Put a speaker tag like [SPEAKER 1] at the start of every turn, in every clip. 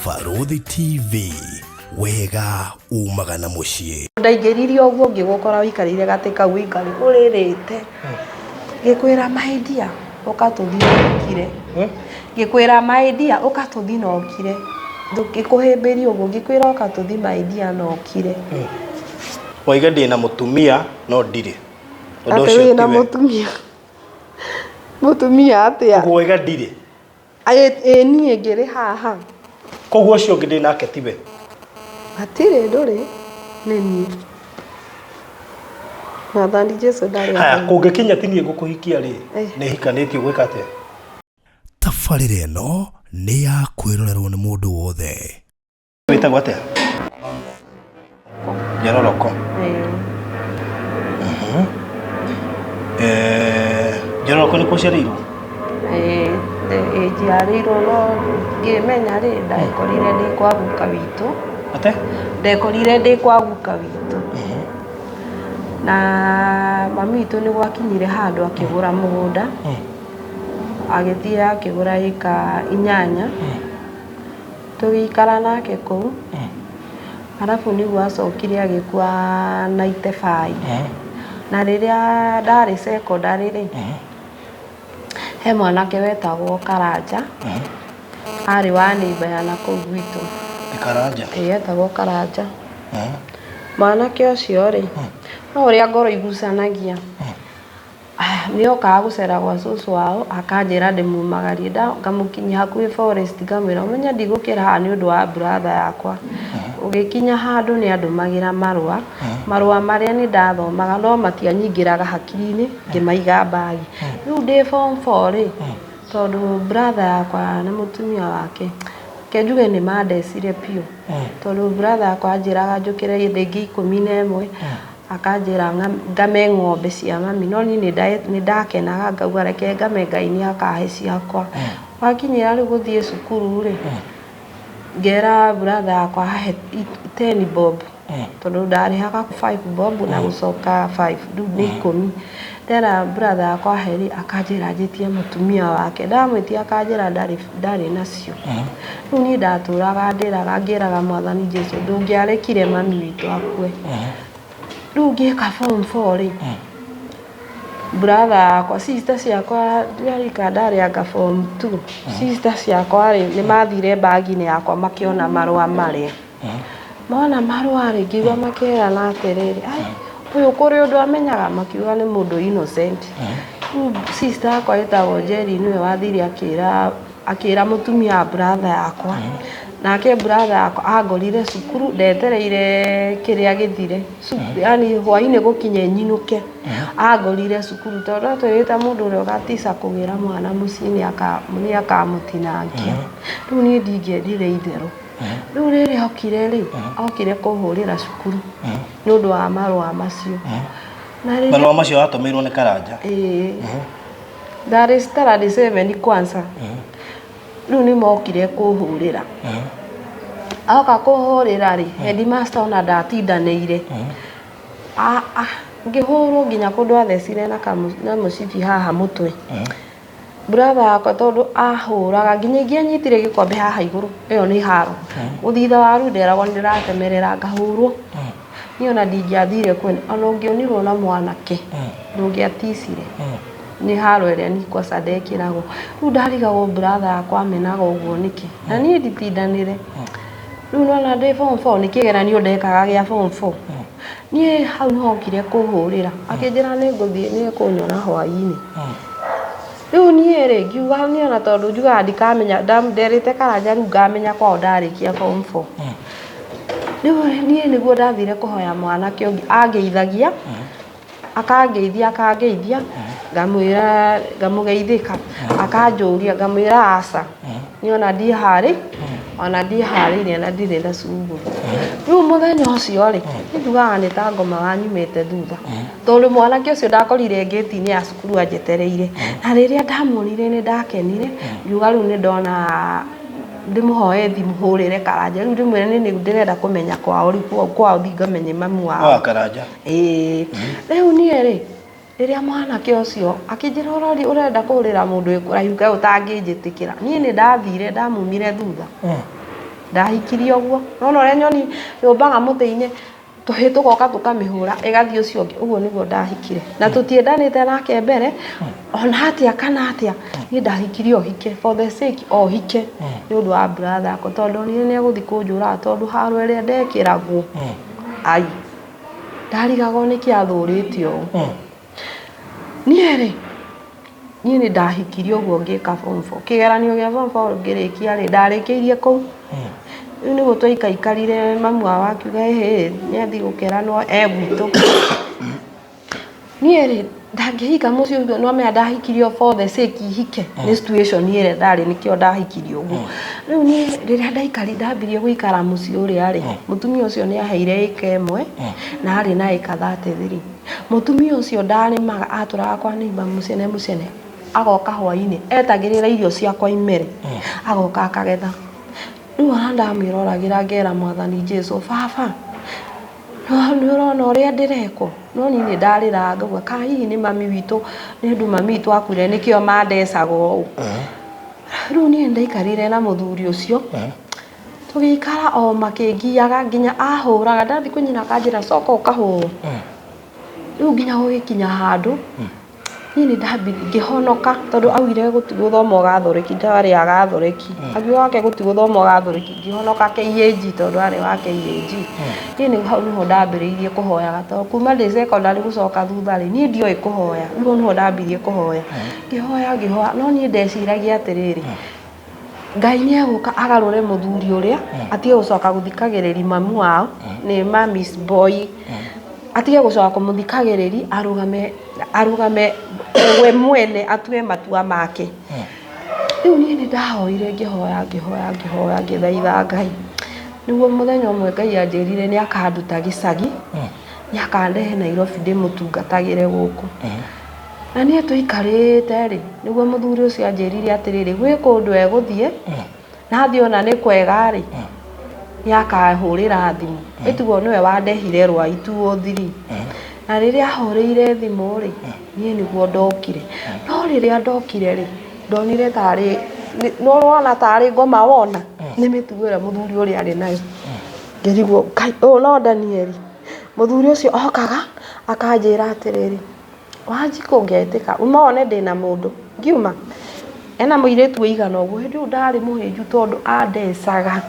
[SPEAKER 1] Barũthi TV, wega umaga na mũciĩ.
[SPEAKER 2] Ndaingĩrire ũguo ngĩgũkora wikarire gatĩ kau wĩikarĩ ũrĩrĩte. Ngĩkwĩra maidia ũkatũthina ũkire. Ngĩkwĩra maidia ũkatũthina ũkire. Ngĩkũhĩmbĩria ũguo ngĩkwĩra ũkatũthi maidia na ũkire.
[SPEAKER 3] Waiga ndĩna mũtumia no ndirĩ.
[SPEAKER 2] Atĩ wĩna mũtumia. Mũtumia atĩa?
[SPEAKER 3] Ũguo waiga ndirĩ.
[SPEAKER 2] Niĩ ngĩrĩ haha.
[SPEAKER 3] Koguo ũcio ũngĩ ndĩnake tiwe.
[SPEAKER 2] Hatirĩ ndũrĩ nĩ niĩ. Mwathani Jesu ndarĩ.
[SPEAKER 3] Haya kũngĩkinya ti niĩ ngũkũhikia rĩ nĩ hikanĩtio gwĩka atĩa?
[SPEAKER 1] Tabarĩra ĩno nĩ ya kwĩrorerwo nĩ mũndũ wothe.
[SPEAKER 3] Wĩtagwo atĩa? Nyororoko. Nyororoko nĩ kũciarĩirwo?
[SPEAKER 2] Njiarĩirwo no ngĩmenya rĩ ndekorire ndĩ kwa guka witũ.
[SPEAKER 3] Ate?
[SPEAKER 2] Ndekorire ndĩ kwa guka witũ. Na mami witũ nĩ gwakinyire handũ akĩgũra mũgũnda. Agĩthiĩ akĩgũra ĩka 8. Tũgĩikara nake kũu. Arabu nĩguo acokire agĩkua 95. Na rĩrĩa ndarĩ secondary rĩ he mwanake wetagwo Karanja. Arĩ wa neighbor ya nakũu gwitũ.
[SPEAKER 3] Karanja?
[SPEAKER 2] Etagwo Karanja. Mwanake ũcio rĩ no ũrĩa ngoro igucanagia. Nĩokaga gũcera gwa cũcũ wao akanjĩra ndĩmumagarie ngamũkinyia hakuhĩ forest ngamwĩra ũmenye ndigũkĩra haha nĩ ũndũ wa brother yakwa. Ũgĩkinya handũ nĩ andũmagĩra marũa marĩa nĩ ndathomaga no matianyingĩraga hakiri-inĩ ngĩmaiga bagi. Rĩu ndĩ form 4 rĩ tondũ brother yakwa na mũtumia wake kenjuge nĩ mandecire piũ. Tondũ brother yakwa anjĩraga njũkĩre rĩngĩ 11 akanjĩra ngame ng'ombe cia mami no niĩ nĩ ndakenaga ngauga reke ngame Ngai nĩ akahe ciakwa. Wakinyĩra rĩu gũthiĩ cukuru rĩ ngera brother yakwa ahe 10 bob tondũ ndarĩhaga 5 bob na gũcoka 5 rĩu nĩ 10. Ndera brother yakwa ahe rĩ akanjĩra njĩtie mũtumia wake ndamwĩtia akanjĩra ndarĩ nacio. Rĩu niĩ ndatũraga ndĩraga ngĩraga Mwathani Jesu ndũngĩarekire mami witũ akue. Rĩu ngĩka form 4 rĩ brother yakwa sister ciakwa ndarĩ anga form 2 sister ciakwa rĩ nĩ mathire bagi-inĩ yakwa makĩona marũa marĩa. Mona marũa rĩ ngĩigua makĩrana atĩrĩrĩ ũyũ kũrĩ ũndũ amenyaga makiuga nĩ mũndũ innocent. Rĩu sister yakwa ĩtagwo Jerry nĩwe wathire akĩra mũtumia wa brother yakwa. Nake brother yakwa angorire cukuru ndetereire kĩrĩa gĩthire. Yani hwainĩ gũkinye nyinũke angorire cukuru tondũ twĩrĩte mũndũ ũrĩa ũgatica kũgĩra mwana mũciĩ nĩ akamũtinangia. Rĩu niĩ ndingĩendire itherũ. Rĩu rĩrĩa okire kũhũrĩra cukuru nĩ ũndũ wa marũa macio.
[SPEAKER 3] Marũa macio watũmĩirwo nĩ Karanja?
[SPEAKER 2] Ndarĩ standard 7 kwanza. Rĩu nĩ mokire kũhũrĩra. Oka kũhũrĩra rĩ headmaster ona ndatindanĩire. Ngĩhũrwo nginya kũndũ athecire na mũcibi haha mũtwe. Brother yakwa tondũ ahũraga nginya ingĩanyitire gĩkombe haha igũrũ ĩyo nĩ haro. Gũthitha waru nderagwo nĩ ndĩratemerera ngahũrwo. Niĩ ona ndingĩathire kwene ona ũngĩonirwo na mwanake ndũngĩaticire. Nĩ haro ĩrĩa Nicholas ndekĩragwo. Rĩu ndarigagwo brother yakwa amenaga ũguo nĩkĩ na niĩ nditindanĩre. Rĩu nona ndĩ form 4 nĩ kĩgeranio ndekaga gĩa form 4. Niĩ hau nĩ hokire kũhũrĩra akĩnjĩra nĩ ngũthiĩ nĩ kũnyona hwaĩ-inĩ. Rĩu niĩ rĩ ngiuga niĩ ona tondũ njugaga ndikamenya nderĩte Karanja rĩu ngamenya kwao ndarĩkia form 4. Rĩu niĩ nĩguo ndathire kũhoya mwanake ũngĩ angeithagia akangeithia ngamwĩra ngamũgeithĩka akanjũria ngamwĩra aca niĩ ona ndiĩharĩirie na ndirĩ na cuguri. Rĩu mũthenya ũcio rĩ ndugaga nĩ ta ngoma wanyumĩte thutha tondũ mwanake ũcio ndakorire ngĩti-inĩ ya cukuru anjetereire. Na rĩrĩa ndamuonire nĩ ndakenire ngiuga rĩu nĩ ndona ndĩmũhoe thimũ hũrĩre Karanja rĩu ndĩmwĩre nĩ ndĩrenda kũmenya kwao thi ngamenye mamu wao.
[SPEAKER 3] Karanja?
[SPEAKER 2] Rĩu niĩ rĩ rĩrĩa mwanake ũcio akĩnjĩra ũrenda kũhũrĩra mũndũ wĩ kũraihu kaĩ ũtangĩnjĩtĩkĩra. Niĩ nĩ ndathire ndamumire thutha. ndahikirio guo nona ore nyoni yombaga muthi-ini tuhitugoka tukamihura igathii ucio ungi uguo niguo ndahikire na tutiendanite nake mbere ona atia kana atia ni ndahikirio hike for the sake o hike ni undu wa brother akwa tondu ni eguthi kunjura tondu haro iria ndekiragwo ai ndarigagwo ni kiathuritio niere ni ndahikirio guo ngika form 4 kigeranio gia form 4 ngirikia ri ndarikiirie kou ni guo twaikaikarire mamu wa akiuga ni athi gukera no gwitũ niĩ ndangĩhika mũciĩ ũcio no mea ndahikirio for the sake hike ni situation ĩrĩa ndarĩ nĩkĩo ndahikirio ũguo rĩu niĩ rĩrĩa ndambirie gũikara mũciĩ ũrĩa rĩ mũtumia ũcio nĩ aheire ĩka ĩmwe na arĩ na ĩka 33 mũtumia ũcio ndarĩmaga atũraga kwa neighbor mũcene agoka hwainĩ etagĩrĩra irio ciakwa imere agoka akagetha rĩu ona ndamwĩroragĩra ngera mwathani Jesũ baba nĩ ũrona ũrĩa ndĩrekwo no niĩ nĩ ndarĩra ngauga kana hihi nĩ mami witũ nĩ ũndũ mami witũ akuire nĩkĩo mandecaga ũũ rĩu niĩ ndaikarire na mũthuri ũcio tũgĩikara o makĩngiaga nginya ahũraga ndathi kũnyina kanjĩra coka ũkahũrwo rĩu nginya gũgĩkinya handũ niĩ nĩ ndambire ngĩhonoka tondũ augire gũtigũthoma ũgathoreki ndarĩ agathoreki akiuga wake gũtigũthoma ũgathoreki ngĩhonoka KAG tondũ arĩ wa KAG niĩ nĩ hau nĩho ndambĩrĩirie kũhoyaga tondũ kuma ndĩ secondary gũcoka thutha rĩ niĩ ndioĩ kũhoya rĩu nĩho ndambirie kũhoya ngĩhoya no niĩ ndeciragia atĩrĩrĩ Ngai nĩ egũka agarũre mũthuri ũrĩa atige gũcoka gũthikagĩrĩria mamu wao nĩ mami's boy atige gũcoka kũmũthikagĩrĩria arugame we mwene atue matua make rĩu niĩ nĩ ndahoire ngĩhoya ngĩthaitha Ngai nĩguo mũthenya ũmwe Ngai anjĩrire nĩ akanduta gĩcagi nĩ akandehe Nairobi ndĩmũtungatagĩre gũkũ na niĩ tũikarĩte rĩ nĩguo mũthuri ũcio anjĩrire atĩrĩrĩ gwĩ kũndũ egũthiĩ na athiĩ ona nĩ kwega rĩ nĩ akahũrĩra thimũ ĩtugo nĩwe wandehire rwa 203 na rĩrĩa ahũrĩire thimũ rĩ niĩ nĩguo ndokire no rĩrĩa ndokire rĩ ndonire tarĩ no rona tarĩ ngoma wona nĩ mĩtugo ĩrĩa mũthuri ũrĩa arĩ nayo ngĩrigwo ũũ no Daniel mũthuri ũcio okaga akanjĩra atĩrĩrĩ Wanjikũ ngetĩka uma one ndĩna mũndũ ngiuma ena mũirĩtu ũigana ũguo hĩndĩ ĩyo ndarĩ mũhĩnju tondũ andecaga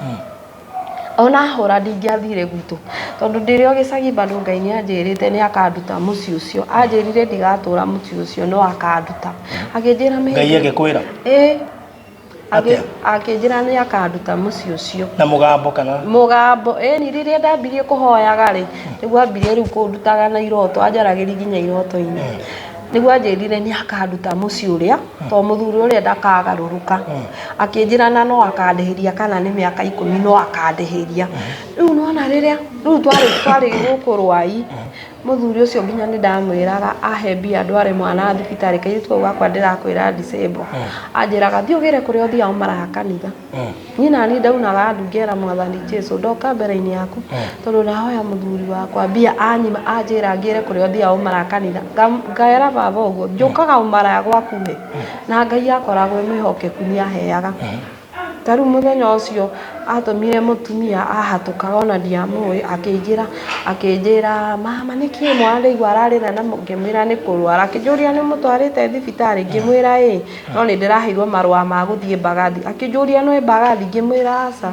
[SPEAKER 2] ona ahũra ndingĩathire gwitũ tondũ ndĩrĩ o gĩcagi bado Ngai nĩ anjĩrĩte nĩ akanduta mũciĩ ũcio anjĩrire ndigatũra mũciĩ ũcio no akanduta akĩnjĩra
[SPEAKER 3] Ngai agĩkwĩra
[SPEAKER 2] akĩnjĩra nĩ akanduta mũciĩ ũcio
[SPEAKER 3] na mũgambo kana
[SPEAKER 2] mũgambo ni rĩrĩa ndambirie kũhoyaga rĩ nĩguo ambirie rĩu kũndutaga na iroto anjaragĩria nginya iroto-inĩ nĩguo anjĩrire nĩ akanduta mũciĩ ũrĩa to mũthuri ũrĩa ndakagarũrũka akĩnjĩra na no akandĩhĩria kana nĩ mĩaka 10 no akandĩhĩria rĩu nona rĩrĩa rĩu twarĩ gũkũ rwai mũthuri ũcio nginya nĩ ndamwĩraga ahe mbia ndware mwana thibitarĩ kairĩtu kau gakwa ndĩrakwĩra December anjĩraga thiĩ ũgĩre kũrĩa ũthiaga ũmaraga kanitha niĩ naniĩ ndaunaga ndungera mwathani Jesũ ndoka mbere-inĩ yaku tondũ ndahoya mũthuri wakwa mbia anyima anjĩra ngĩre kũrĩa ũthiaga ũmaraga kanitha ngaera baba ũguo njũkaga ũmaraga gwakuhĩ na Ngai akoragwo mwĩhokeku nĩ aheaga tarĩu mũthenya ũcio atũmire mũtumia ahatũkaga ona ndiamũĩ akĩnjĩra mama nĩkĩĩ mwana ndaigua ararĩra na ngĩmwĩra nĩ kũrwara akĩnjũria nĩ mũtwarĩte thibitarĩ ngĩmwĩra no nĩ ndĩraheirwo marũa ma gũthiĩ Mbagathi akĩnjũria no Mbagathi ngĩmwĩra aca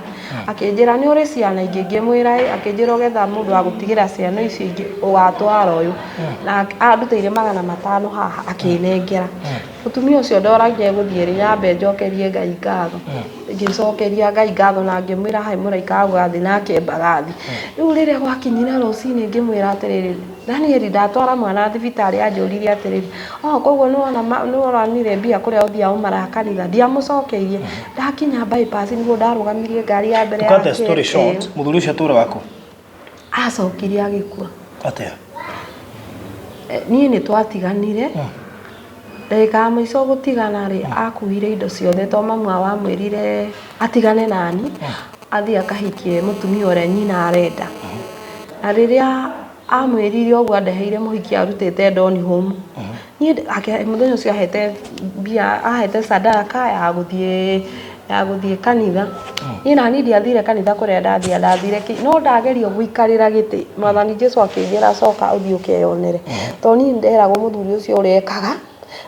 [SPEAKER 2] akĩnjĩra nĩ ũrĩ ciana ingĩ ngĩmwĩra akĩnjĩra ũgetha mũndũ wa gũtigĩra ciana icio ingĩ ũgatwara ũyũ na andutĩire 500 haha akĩnengera mũtumia ũcio ndoragia gũthiĩ rĩ nyambe njokerie Ngai ngatho ngĩcokeria Ngai ngatho na ngĩmwĩra hai mũraika gwathi nake Mbagathi rĩu rĩrĩa gwakinyire rũcinĩ ngĩmwĩra atĩrĩrĩ Daniel ndatwara mwana thibitarĩ anjũririe atĩrĩrĩ koguo nĩ woranire mbia kũrĩa ũthiaga ũmaraga kanitha ndiamũcokeirie ndakinya bypass nĩguo ndarũgamirie ngari ya mbere
[SPEAKER 3] yake cut story short mũthuri ũcio atũra wako
[SPEAKER 2] acokire agĩkua
[SPEAKER 3] atĩa
[SPEAKER 2] niĩ nĩ twatiganire ndagĩka mũico gũtigana rĩ akuire indo ciothe to mamu wamwĩrire atigane nani athiĩ akahikie mũtumia ũrĩa nyina arenda na rĩrĩa amwĩrire ũguo andeheire mũhiki arutĩte Don Home niĩ mũthenya ũcio ahete mbia ahete sadaka ya gũthiĩ kanitha ni nani ndiathire kanitha kuria ndathire no ndagerio guikarira giti mwathani Jesu akĩnjĩra coka uthii ukeyonere to ni nderagwo muthuri ucio urekaga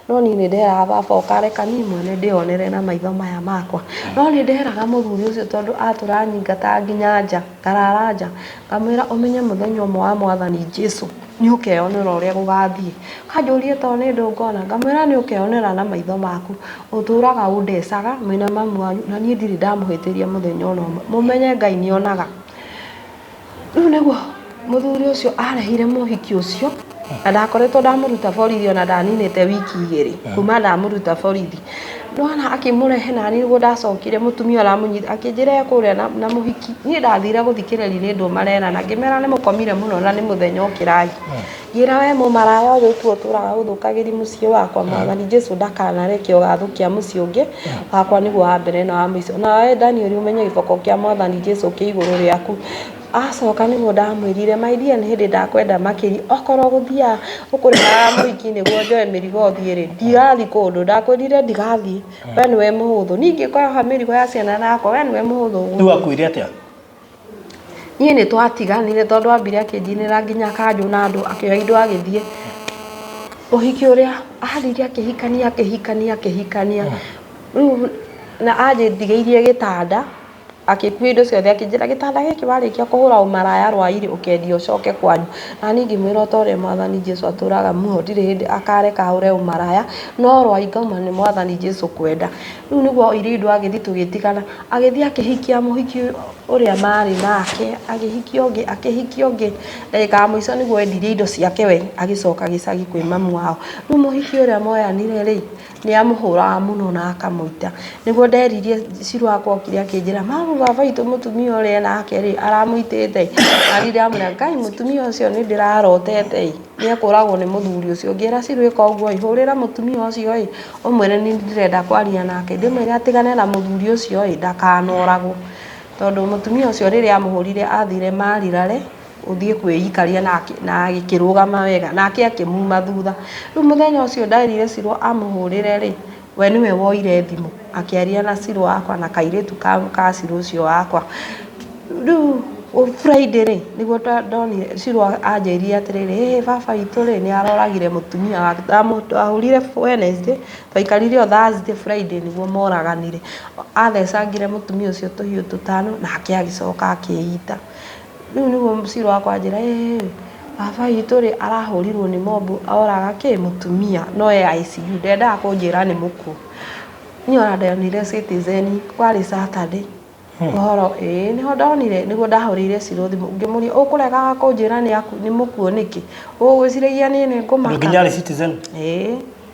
[SPEAKER 2] no ni nderaga baba ukareka ni mwene ndionere na maitho maya makwa no ni nderaga muthuri ucio tondu aturanyingata nginya nja ngarara nja ngamwira umenye muthenya umwe wa mwathani Jesu ni ukeyonera uria gugathie kanjurie to ni ndungona ngamwira ni ukeyonera na maitho maku uturaga undecaga mwina mamu wanyu na ni ndiri ndamuhitiria muthenya ono mumenye Ngai ni onaga riu niguo muthuri ucio arehire muhiki ucio na ndakoretwo ndamuruta borithi ona ndaninite wiki igiri kuma ndamuruta borithi nona akimurehe nani niguo ndacokire mutumia aramunyita akinjira kuria na muhiki ni ndathire guthikiriria ni ndu marena na ngimera ni mukomire muno na ni muthenya ukiragi ngira we mumaraya uyu tu turaga guthukagiri mucie wakwa mwathani Jesu ndakanareke ugathukia mucie ungi wakwa niguo wa mbere na wa mwico na we Daniel umenye giboko kia mwathani Jesu ki iguru riaku acoka niguo ndamwirire maidia ni hindi ndakwenda makiri okorwo guthia ukuriha muhiki niguo njoe mirigo thiire ndigathi kundu ndakwirire ndigathi we niwe muhuthu ningi kwa mirigo ya ciana nakwa we niwe muhuthu
[SPEAKER 3] riu akwire atia
[SPEAKER 2] nie ni twatiganire tondu ambire akinjinira nginya kanju na andu akioya indo agithie uhiki uria athire akihikania riu na aje ndigeirie gitanda akikuwa indo ciothe akinjira gitanda giki warikia kuhura umaraya rwairi ukendia ucoke kwanyu na ningi mwira utore mwathani Jesu aturaga muho ndire hindi akareka aure umaraya no rwaingoma ni mwathani Jesu kwenda riu niguo irindo agithi tugitigana agithi akihikia muhiki uria mari nake akihikia ungi ndagika muico niguo endire indo ciake we agicoka gicagi kwi mamu wao riu muhiki uria moyanire ri ni amuhuraga muno na akamuita niguo nderirie ciru akwa okire akinjira mamu baba itu mutumia uria nake ri aramuitite arire amura Ngai mutumia ucio ni ndirarotete ni akuragwo ni muthuri ucio ngira ciru ika uguo ihurira mutumia ucio i umwire ni ndirenda kwaria nake ndimwire atigane na muthuri ucio i ndakanoragwo tondu mutumia ucio riri amuhurire athire marirare uthie kwiyikaria na agikirugama wega nake akimuma thutha riu muthenya ucio ndairire ciru amuhurire ri we niwe woire thimu akiaria na ciru wakwa na kairitu ka ciru ucio wakwa riu Friday ri niguo ndonire ciru anjeirie atiriri baba itu ri ni aroragire mutumia wake ahurire Wednesday twaikarire o Thursday Friday niguo moraganire athecangire mutumia ucio tuhiu tutano nake agicoka akiita riu niguo ciru wakwa anjira baba itu ri arahurirwo ni mobu oraga ki mutumia no ICU ndenda kunjira ni muku ni ora ndonire Citizen kwari Saturday uhoro niho ndonire niguo ndahurire ciru thimu ngimuria ukurega kunjira ni muku niki ugwiciragia ni ngumaka
[SPEAKER 3] nginya Citizen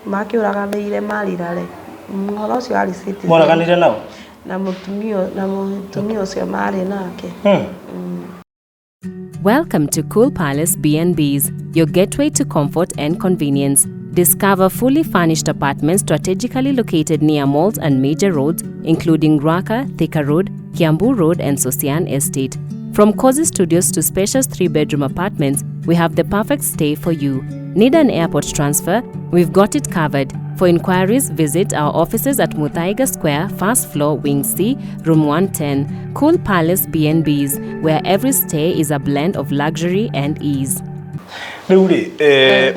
[SPEAKER 2] makiuraganire marirare uhoro ucio ari Citizen
[SPEAKER 3] moraganire nao
[SPEAKER 2] na mutumia ucio mari nake
[SPEAKER 4] Welcome to Cool Palace B&Bs, your gateway to comfort and convenience. Discover fully furnished apartments strategically located near malls and major roads, including Ruaka, Thika Road, Kiambu Road, and Sosian Estate. From cozy studios to spacious 3-bedroom apartments, we have the perfect stay for you. Need an airport transfer? We've got it covered. For inquiries, visit our offices at Muthaiga Square, first floor, Wing C, room 110. Cool Palace B&Bs, where every stay is a blend of luxury and ease.
[SPEAKER 3] Riu ri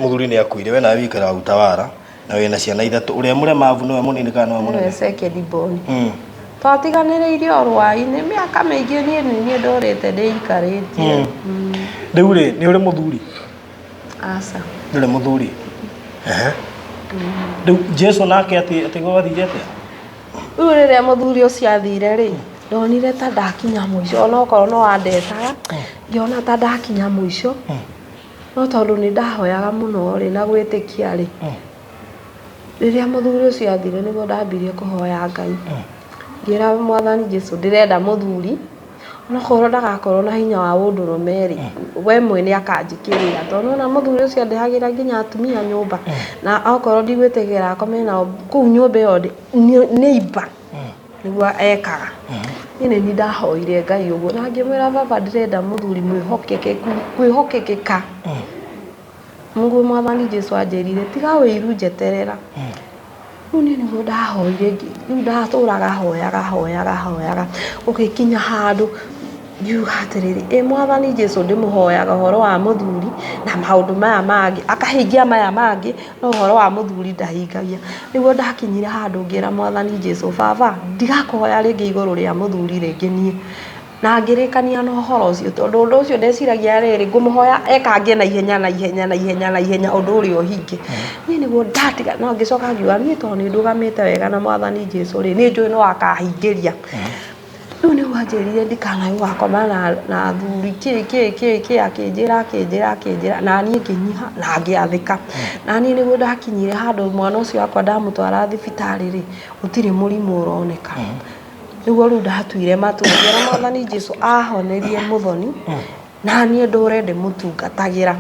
[SPEAKER 3] muthuri ni akuire we na wikara utawara na wena ciana ithatu uria muremavu no munini kana no munene
[SPEAKER 2] second born twatiganire irio rwai-ini miaka mingi ni ndorete ndiikaritie
[SPEAKER 3] riu ri ni uri muthuri
[SPEAKER 2] asa
[SPEAKER 3] ni muthuri riu Jesu nake ati gwathire atia
[SPEAKER 2] riu riria muthuri ucio athire ri ndonire ta ndakinya mwico ona okorwo no andetaga ngiona ta ndakinya mwico no tondu ni ndahoyaga muno ri na gwitikia ri riria muthuri ucio athire niguo ndambirie kuhoya Ngai ngira mwathani Jesu ndirenda muthuri ona korwo ndagakorwo na hinya wa undurume ri we mwene akanjikirira tondu na muthuri ucio ndehagira nginya atumia nyumba na okorwo ndigwitegera akome nao kuu nyumba iyo ni iba niguo ekaga ni ndahoire Ngai uguo na ngimwira baba ndirenda muthuri mwihokekeka Mungu mwathani Jesu anjerire tiga wiru njeterera Runi niguo ndahoire riu ndatũraga hoyaga ũgĩkinya handũ ngiuga atĩrĩrĩ mwathani Jesu ndĩmũhoyaga ũhoro wa mũthuri na maũndũ maya mangĩ akahingia maya mangĩ no ũhoro wa mũthuri ndahingagia niguo ndakinyire handũ ngĩra mwathani Jesu baba ndigakũhoya rĩngĩ igũrũ rĩa mũthuri rĩngĩ niĩ na ngĩrĩkania na ũhoro ũcio tondũ ũndũ ũcio ndeciragia rĩrĩ ngũmũhoya ekangie na ihenya ũndũ ũrĩa ũhinge niĩ niguo ndatiga no ngĩcoka ngiuga niĩ tondũ nĩ ndũgamĩte wega na mwathani Jesu rĩ nĩ njũĩ no akahingĩria rĩu nĩguo anjĩrire ndikanae gũgakoma na thuri akĩnjĩra na niĩ ngĩnyiha na ngĩathĩka na niĩ nĩguo ndakinyire handũ mwana ũcio wakwa ndamũtwara thibitarĩ rĩ gũtirĩ mũrimũ ũroneka niguo rĩu ndatuire matua ngĩra mwathani Jesu ahonerie mũthoni na niĩ ndũre ndĩmũtungatagĩra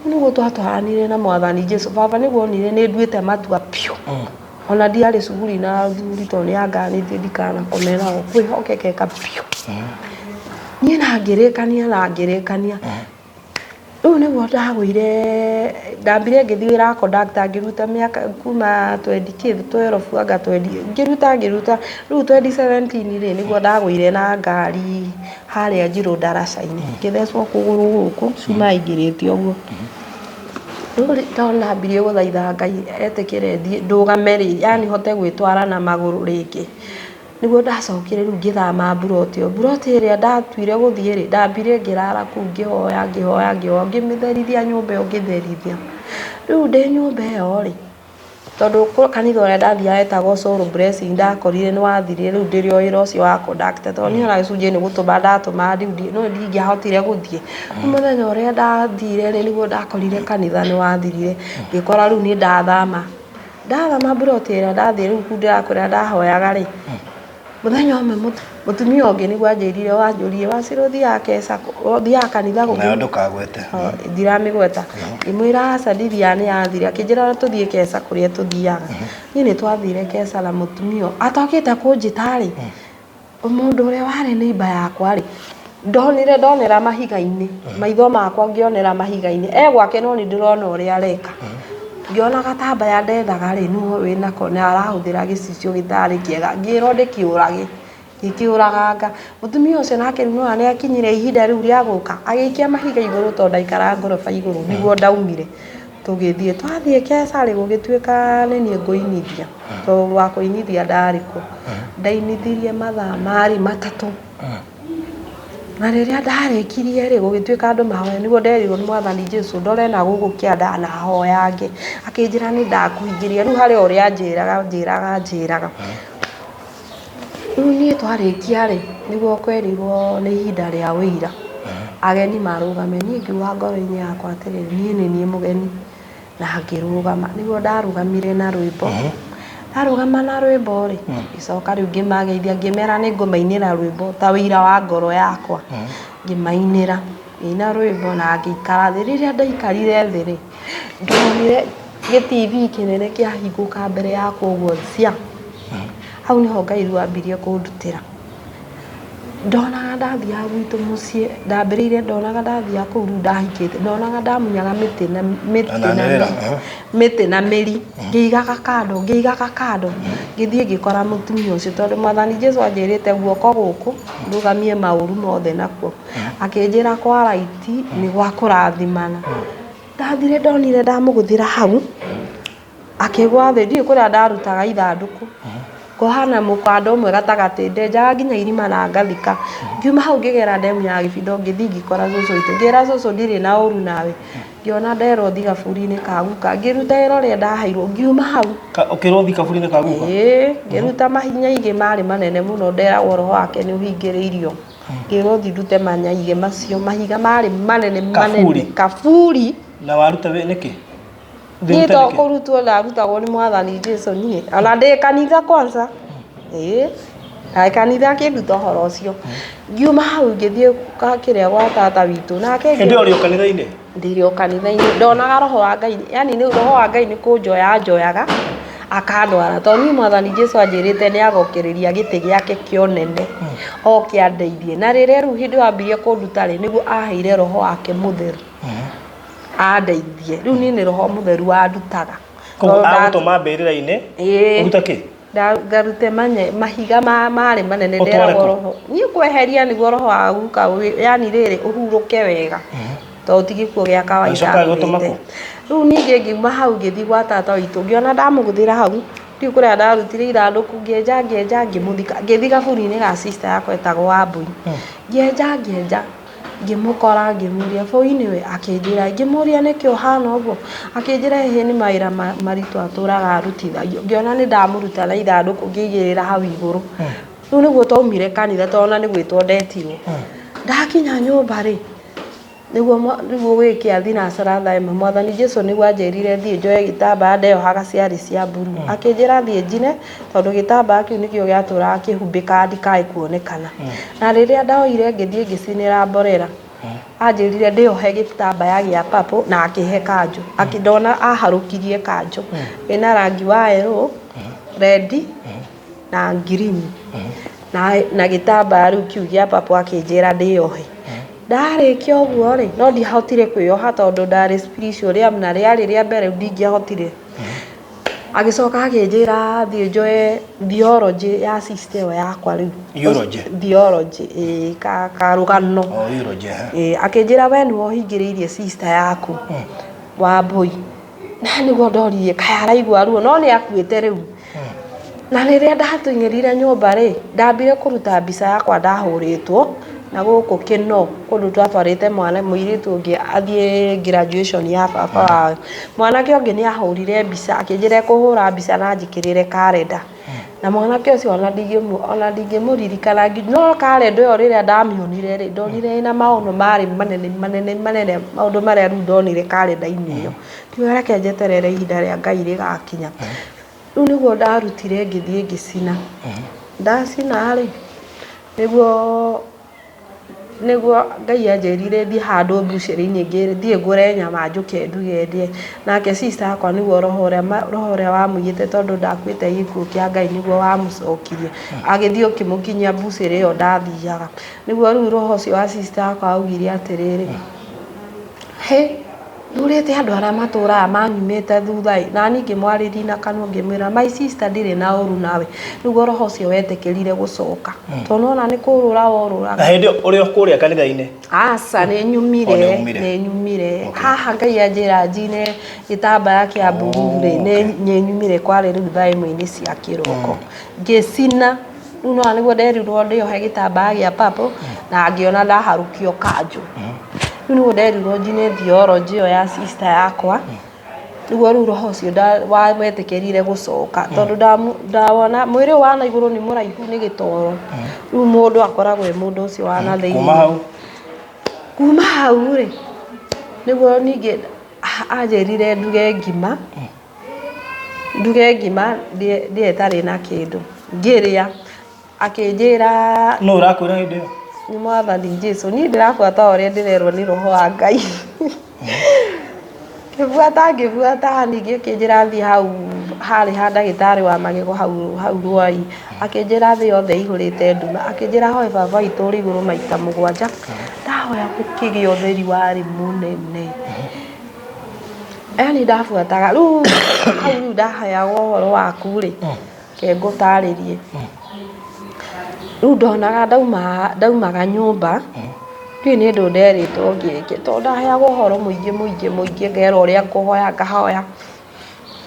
[SPEAKER 2] niguo twatwaranire na mwathani Jesu baba niguo onire nĩ nduĩte matua piũ ona ndiarĩ cuguri na thuri tondũ nĩanganĩtie ndikanakome nao kwĩhokekeka piũ niĩ na ngĩrĩkania rĩu nĩguo ndambire ngĩthiĩ wĩra wa conductor ngĩruta mĩaka kuma 2012 anga 20 ngĩruta rĩu 2017 rĩ nĩguo ndagũire na ngari harĩa Njirũ ndaraca-inĩ ngĩthecwo kũgũrũ gũkũ cuma ingĩrĩte ũguo rĩu tondũ ndambirie gũthaitha Ngai etĩkĩre ndũgame rĩ yani hote gwĩtwara na magũrũ rĩngĩ niguo ndacokire rĩu ngĩthama mburoti ĩrĩa ndatuire gũthiĩ rĩ ndambire ngĩrara kũu ngĩhoya ngĩmĩtherithia nyũmba ĩyo ngĩtherithia rĩu ndĩ nyũmba ĩyo rĩ tondũ kanitha ũrĩa ndathiaga etagwo Soul Blessing ndakorire nĩ wathirire rĩu ndĩrĩ o wĩra ũcio wa conductor tondũ niĩ ona gĩcunjĩ nĩ gũtũma ndatũma no ndingĩahotire gũthiĩ mũthenya ũrĩa ndathire rĩ nĩguo ndakorire kanitha nĩ wathirire ngĩkora rĩu nĩ ndathama mburoti ĩrĩa ndathiĩ rĩu ndĩrakwĩra ndahoyaga rĩ mũthenya ũmwe mũtumia ũngĩ nĩguo anjĩrire wanjũrie Wacirũ ũthiaga kanitha
[SPEAKER 3] nayo ndũkagwete
[SPEAKER 2] ndiramĩgweta ngĩmwĩra aca ndithia nĩ yathira akĩnjĩra tũthiĩ Keca kũrĩa tũthiaga niĩ nĩ twathire Keca na mũtumia atokĩte kũnjĩta rĩ mũndũ ũrĩa warĩ neighbor yakwa rĩ ndonera mahiga-inĩ maitho makwa ngĩonera mahiga-inĩ gwake no nĩ ndĩrona ũrĩa areka ngĩona gatambaya ndethaga rĩ no wĩnako nĩ arahũthĩra gĩcicio gĩtarĩ kĩega ngĩrwo ndĩkĩũrage ngĩkĩũraganga mũtumia ũcio nake rĩu no nĩ akinyire ihinda rĩu rĩa gũka agĩikia mahiga igũrũ tondũ ndaikara ngoroba igũrũ nĩguo ndaumire tũgĩthiĩ twathiĩ Keca rĩ gũgĩtuĩka nĩ niĩ ngũinithia tondũ wa kũinithia ndarĩ kuo ndainithirie mathaa marĩ matatũ na rĩrĩa ndarĩkirie rĩ gũgĩtuĩka andũ mahoya nĩguo nderirwo nĩ mwathani Jesu ndore na gũkũ kĩanda na hoyange akĩnjĩra nĩ ndakũhingĩria rĩu harĩ ũrĩa njĩraga rĩu niĩ twarĩkia rĩ nĩguo kwerirwo nĩ ihinda rĩa wĩira ageni marũgame niĩ ngiuga ngoro-inĩ yakwa atĩrĩrĩ niĩ nĩ niĩ mũgeni na ngĩrũgama nĩguo ndarũgamire na rwĩmbo ndarũgama na rwĩmbo rĩ icoka rĩu ngĩmageithia ngĩmera nĩ ngũmainĩra rwĩmbo ta wĩira wa ngoro yakwa ngĩmainĩra ina rwĩmbo na ngĩikara thĩ rĩrĩa ndaikarire thĩ rĩ ndonire gĩ-TV kĩnene kĩahingũka mbere yakwa ũguo cia hau nĩho Ngai rĩu ambirie kũndutĩra ndonaga ndathiaga gwitũ mũciĩ ndambĩrĩire ndonaga ndathiaga kũu rĩu ndahingĩte ndonaga ndamunyaga mĩtĩ na mĩri ngĩigaga kando ngĩthiĩ ngĩkora mũtumia ũcio tondũ mwathani Jesu anjĩrĩte guoko gũkũ ndũgamie maũru mothe nakuo akĩnjĩra kwa raiti nĩ gwa kũrathimana ndathire ndonire ndamũgũthĩra hau akĩgwa thĩ ndiĩ kũrĩa ndarutaga ithandũkũ kohana mũkanda ũmwe gatagatĩ ndenjaga nginya irima na ngathika ngiuma hau ngĩgera ndemu ya Gĩbindo ngĩthiĩ ngĩkora cũcũ witũ ngĩra cũcũ ndirĩ na ũru nawe ngĩona nderwo thigaburi-inĩ kaguka ngĩruta wĩra ũrĩa ndaheirwo ngiuma hau
[SPEAKER 3] ũkĩrwo thikaburi-inĩ kaguka
[SPEAKER 2] ngĩruta mahinya igĩ marĩ manene mũno nderagwo roho wake nĩ ũhingĩrĩirio ngĩrwo thi ndute manyaigĩ macio mahiga marĩ manene kaburi
[SPEAKER 3] na waruta nĩkĩ
[SPEAKER 2] niĩ to kũrutwo ndarutagwo nĩ mwathani Jesu niĩ ona ndĩ kanitha kwanza kanitha akĩnduta ũhoro ũcio ngiuma hau ngĩthiĩ kĩrĩa gwa tata witũ nake
[SPEAKER 3] hĩndĩ ĩyo ũrĩ o kanitha-inĩ
[SPEAKER 2] ndĩrĩ o kanitha-inĩ ndonaga roho wa Ngai yani nĩ roho wa Ngai nĩ kũnjoyaga akandwara tondũ niĩ mwathani Jesu anjĩrĩte nĩ agokereria gĩtĩ gĩake kĩonene oke andeithie na rĩrĩa rĩu hĩndĩ wambirie kũnduta rĩ nĩguo aheire roho wake mũtheru andeithie rĩu niĩ nĩ roho mũtheru wandutaga
[SPEAKER 3] Koguo agũtũma mbĩrĩra-inĩ ũruta kĩ?
[SPEAKER 2] Ngarute mahiga marĩ manene nderaga roho niĩ kweheria nĩguo roho waguka yani rĩrĩ ũhurũke wega tondũ ti gĩkuũ gĩa kawaida rĩu ningĩ ngiuma hau ngĩthiĩ gwa tata witũ ngĩona ndamũgũthĩra hau rĩu kũrĩa ndarutire ithandũkũ ngĩenja ngĩmũthika ngĩthiĩ gaburi-inĩ ga sister yakwa etagwo Wambui ngĩenja ngĩmũkora ngĩmũria Boi nĩwe akĩnjĩra ngĩmũria nĩkĩ ũhana ũguo akĩnjĩra hihi nĩ mawĩra maritũ atũraga arutithagio ngĩona nĩ ndamũruta na ithandũkũ ngĩigĩrĩra hau igũrũ rĩu nĩguo twaumire kanitha tondũ nĩ gwĩtwo ndetirwo ndakinya nyũmba rĩ nĩguo gwĩkĩa thinacara thaa ĩmwe Mwathani Jesũ nĩguo anjĩrire thiĩ njoe gĩtambaya ndeyohaga ciarĩ cia mburu akĩnjĩra thiĩ njine tondũ gĩtambaya kĩu nĩkĩo gĩatũraga kĩhumbĩkaga ndikae kuonekana na rĩrĩa ndaoire ngĩthiĩ ngĩcinĩra mborera anjĩrire ndĩohe gĩtambaya gĩa purple na akĩhe kanjũ akĩndona aharũkirie kanjũ ĩna rangi wa yellow red na green na gĩtambaya rĩu kĩu gĩa purple akĩnjĩra ndĩohe ndarĩkia ũguo rĩ no ndiahotire kwĩyoha tondũ ndarĩ spiritual na rĩarĩ rĩa mbere ndingĩahotire agĩcoka akĩnjĩra thiĩ njoe theology ya sister ĩyo yakwa rĩu theology karũgano akĩnjĩra we nĩwe ũhingĩrĩirie sister yaku Wambui na nĩguo ndoririe kaĩ araigua ruo no nĩ akuĩte rĩu na rĩrĩa ndateng'erire nyũmba rĩ ndambire kũruta mbica yakwa ndahũrĩtwo na gũkũ Kĩno kũndũ twatwarĩte mwana mũirĩtu ũngĩ athiĩ graduation ya baba wao mwanake ũngĩ nĩ ahũrire mbica akĩnjĩra kũhũra mbica na njĩkĩrĩre kalenda na mwanake ũcio ona ndingĩmũririkana no kalenda ĩyo rĩrĩa ndamĩonire rĩ ndonire ĩna maũndũ marĩ manene maũndũ marĩa rĩu ndonire kalenda-inĩ ĩyo kiuga reke njeterere ihinda rĩa Ngai rĩgakinya rĩu nĩguo ndarutire ngĩthiĩ ngĩcina ndacina rĩ nĩguo Ngai anjĩrire thiĩ handũ mbucĩrĩ-inĩ thiĩ ngũre nyama njũke nduge ndĩe nake sister yakwa nĩguo roho ũrĩa wamũiyĩte tondũ ndakuĩte gĩkuũ kĩa Ngai nĩguo wamũcokirie agĩthiĩ ũkĩmũkinyia mbucĩrĩ ĩyo ndathiaga nĩguo rĩu roho ũcio wa sister yakwa augire atĩrĩrĩ ndũrĩte andũ arĩa matũraga manyumĩte thutha na niĩ ngĩmwarĩria na kanua ngĩmwĩra my sister ndirĩ na ũru nawe nĩguo roho ũcio wetĩkĩrire gũcoka tondũ ona nĩ kũrũra worũraga
[SPEAKER 3] na hĩndĩ ũrĩ kũrĩa kanitha-inĩ
[SPEAKER 2] aca nĩ nyumire haha Ngai anjĩra njine gĩtambaya kĩa mburu rĩ nĩ nyumire kwarĩ rĩu thaa ĩmwe-inĩ cia kĩroko ngĩcina rĩu no nĩguo nderirwo ndĩohe gĩtambaya gĩa purple na ngĩona ndaharũkio kanjũ rĩu nĩguo nderirwo njine theology ĩyo ya sister yakwa nĩguo rĩu roho ũcio wetĩkĩrire gũcoka tondũ ndawona mwĩrĩ wa na igũrũ nĩ mũraihu nĩ gĩtoro rĩu mũndũ akoragwo mũndũ ũcio wa na thĩinĩ kuma hau rĩ nĩguo ningĩ anjĩrire nduge ngima ndĩe ĩtarĩ na kĩndũ ngĩrĩa akĩnjĩra
[SPEAKER 3] no ũrakwĩra hĩndĩ ĩyo
[SPEAKER 2] nĩ Mwathani Jesũ niĩ ndĩrabuata ũrĩa ndĩrerwo nĩ roho wa Ngai ngĩbuata ningĩ akĩnjĩra thiĩ hau harĩ ha ndagĩtarĩ wa magego hau rwai akĩnjĩra thĩ yothe ihũrĩte nduma akĩnjĩra hoye baba witũ ũrĩ igũrũ maita 7 ndahoya gũkĩgĩa ũtheri warĩ mũnene yani ndabuataga rĩu hau rĩu ndaheagwo ũhoro waku rĩ ke ngũtarĩrie rĩu ndonaga ndaumaga nyũmba rĩu nĩ ũndũ nderĩtwo ngĩke tondũ ndaheagwo ũhoro mũingĩ ngera ũrĩa ngũhoya ngahoya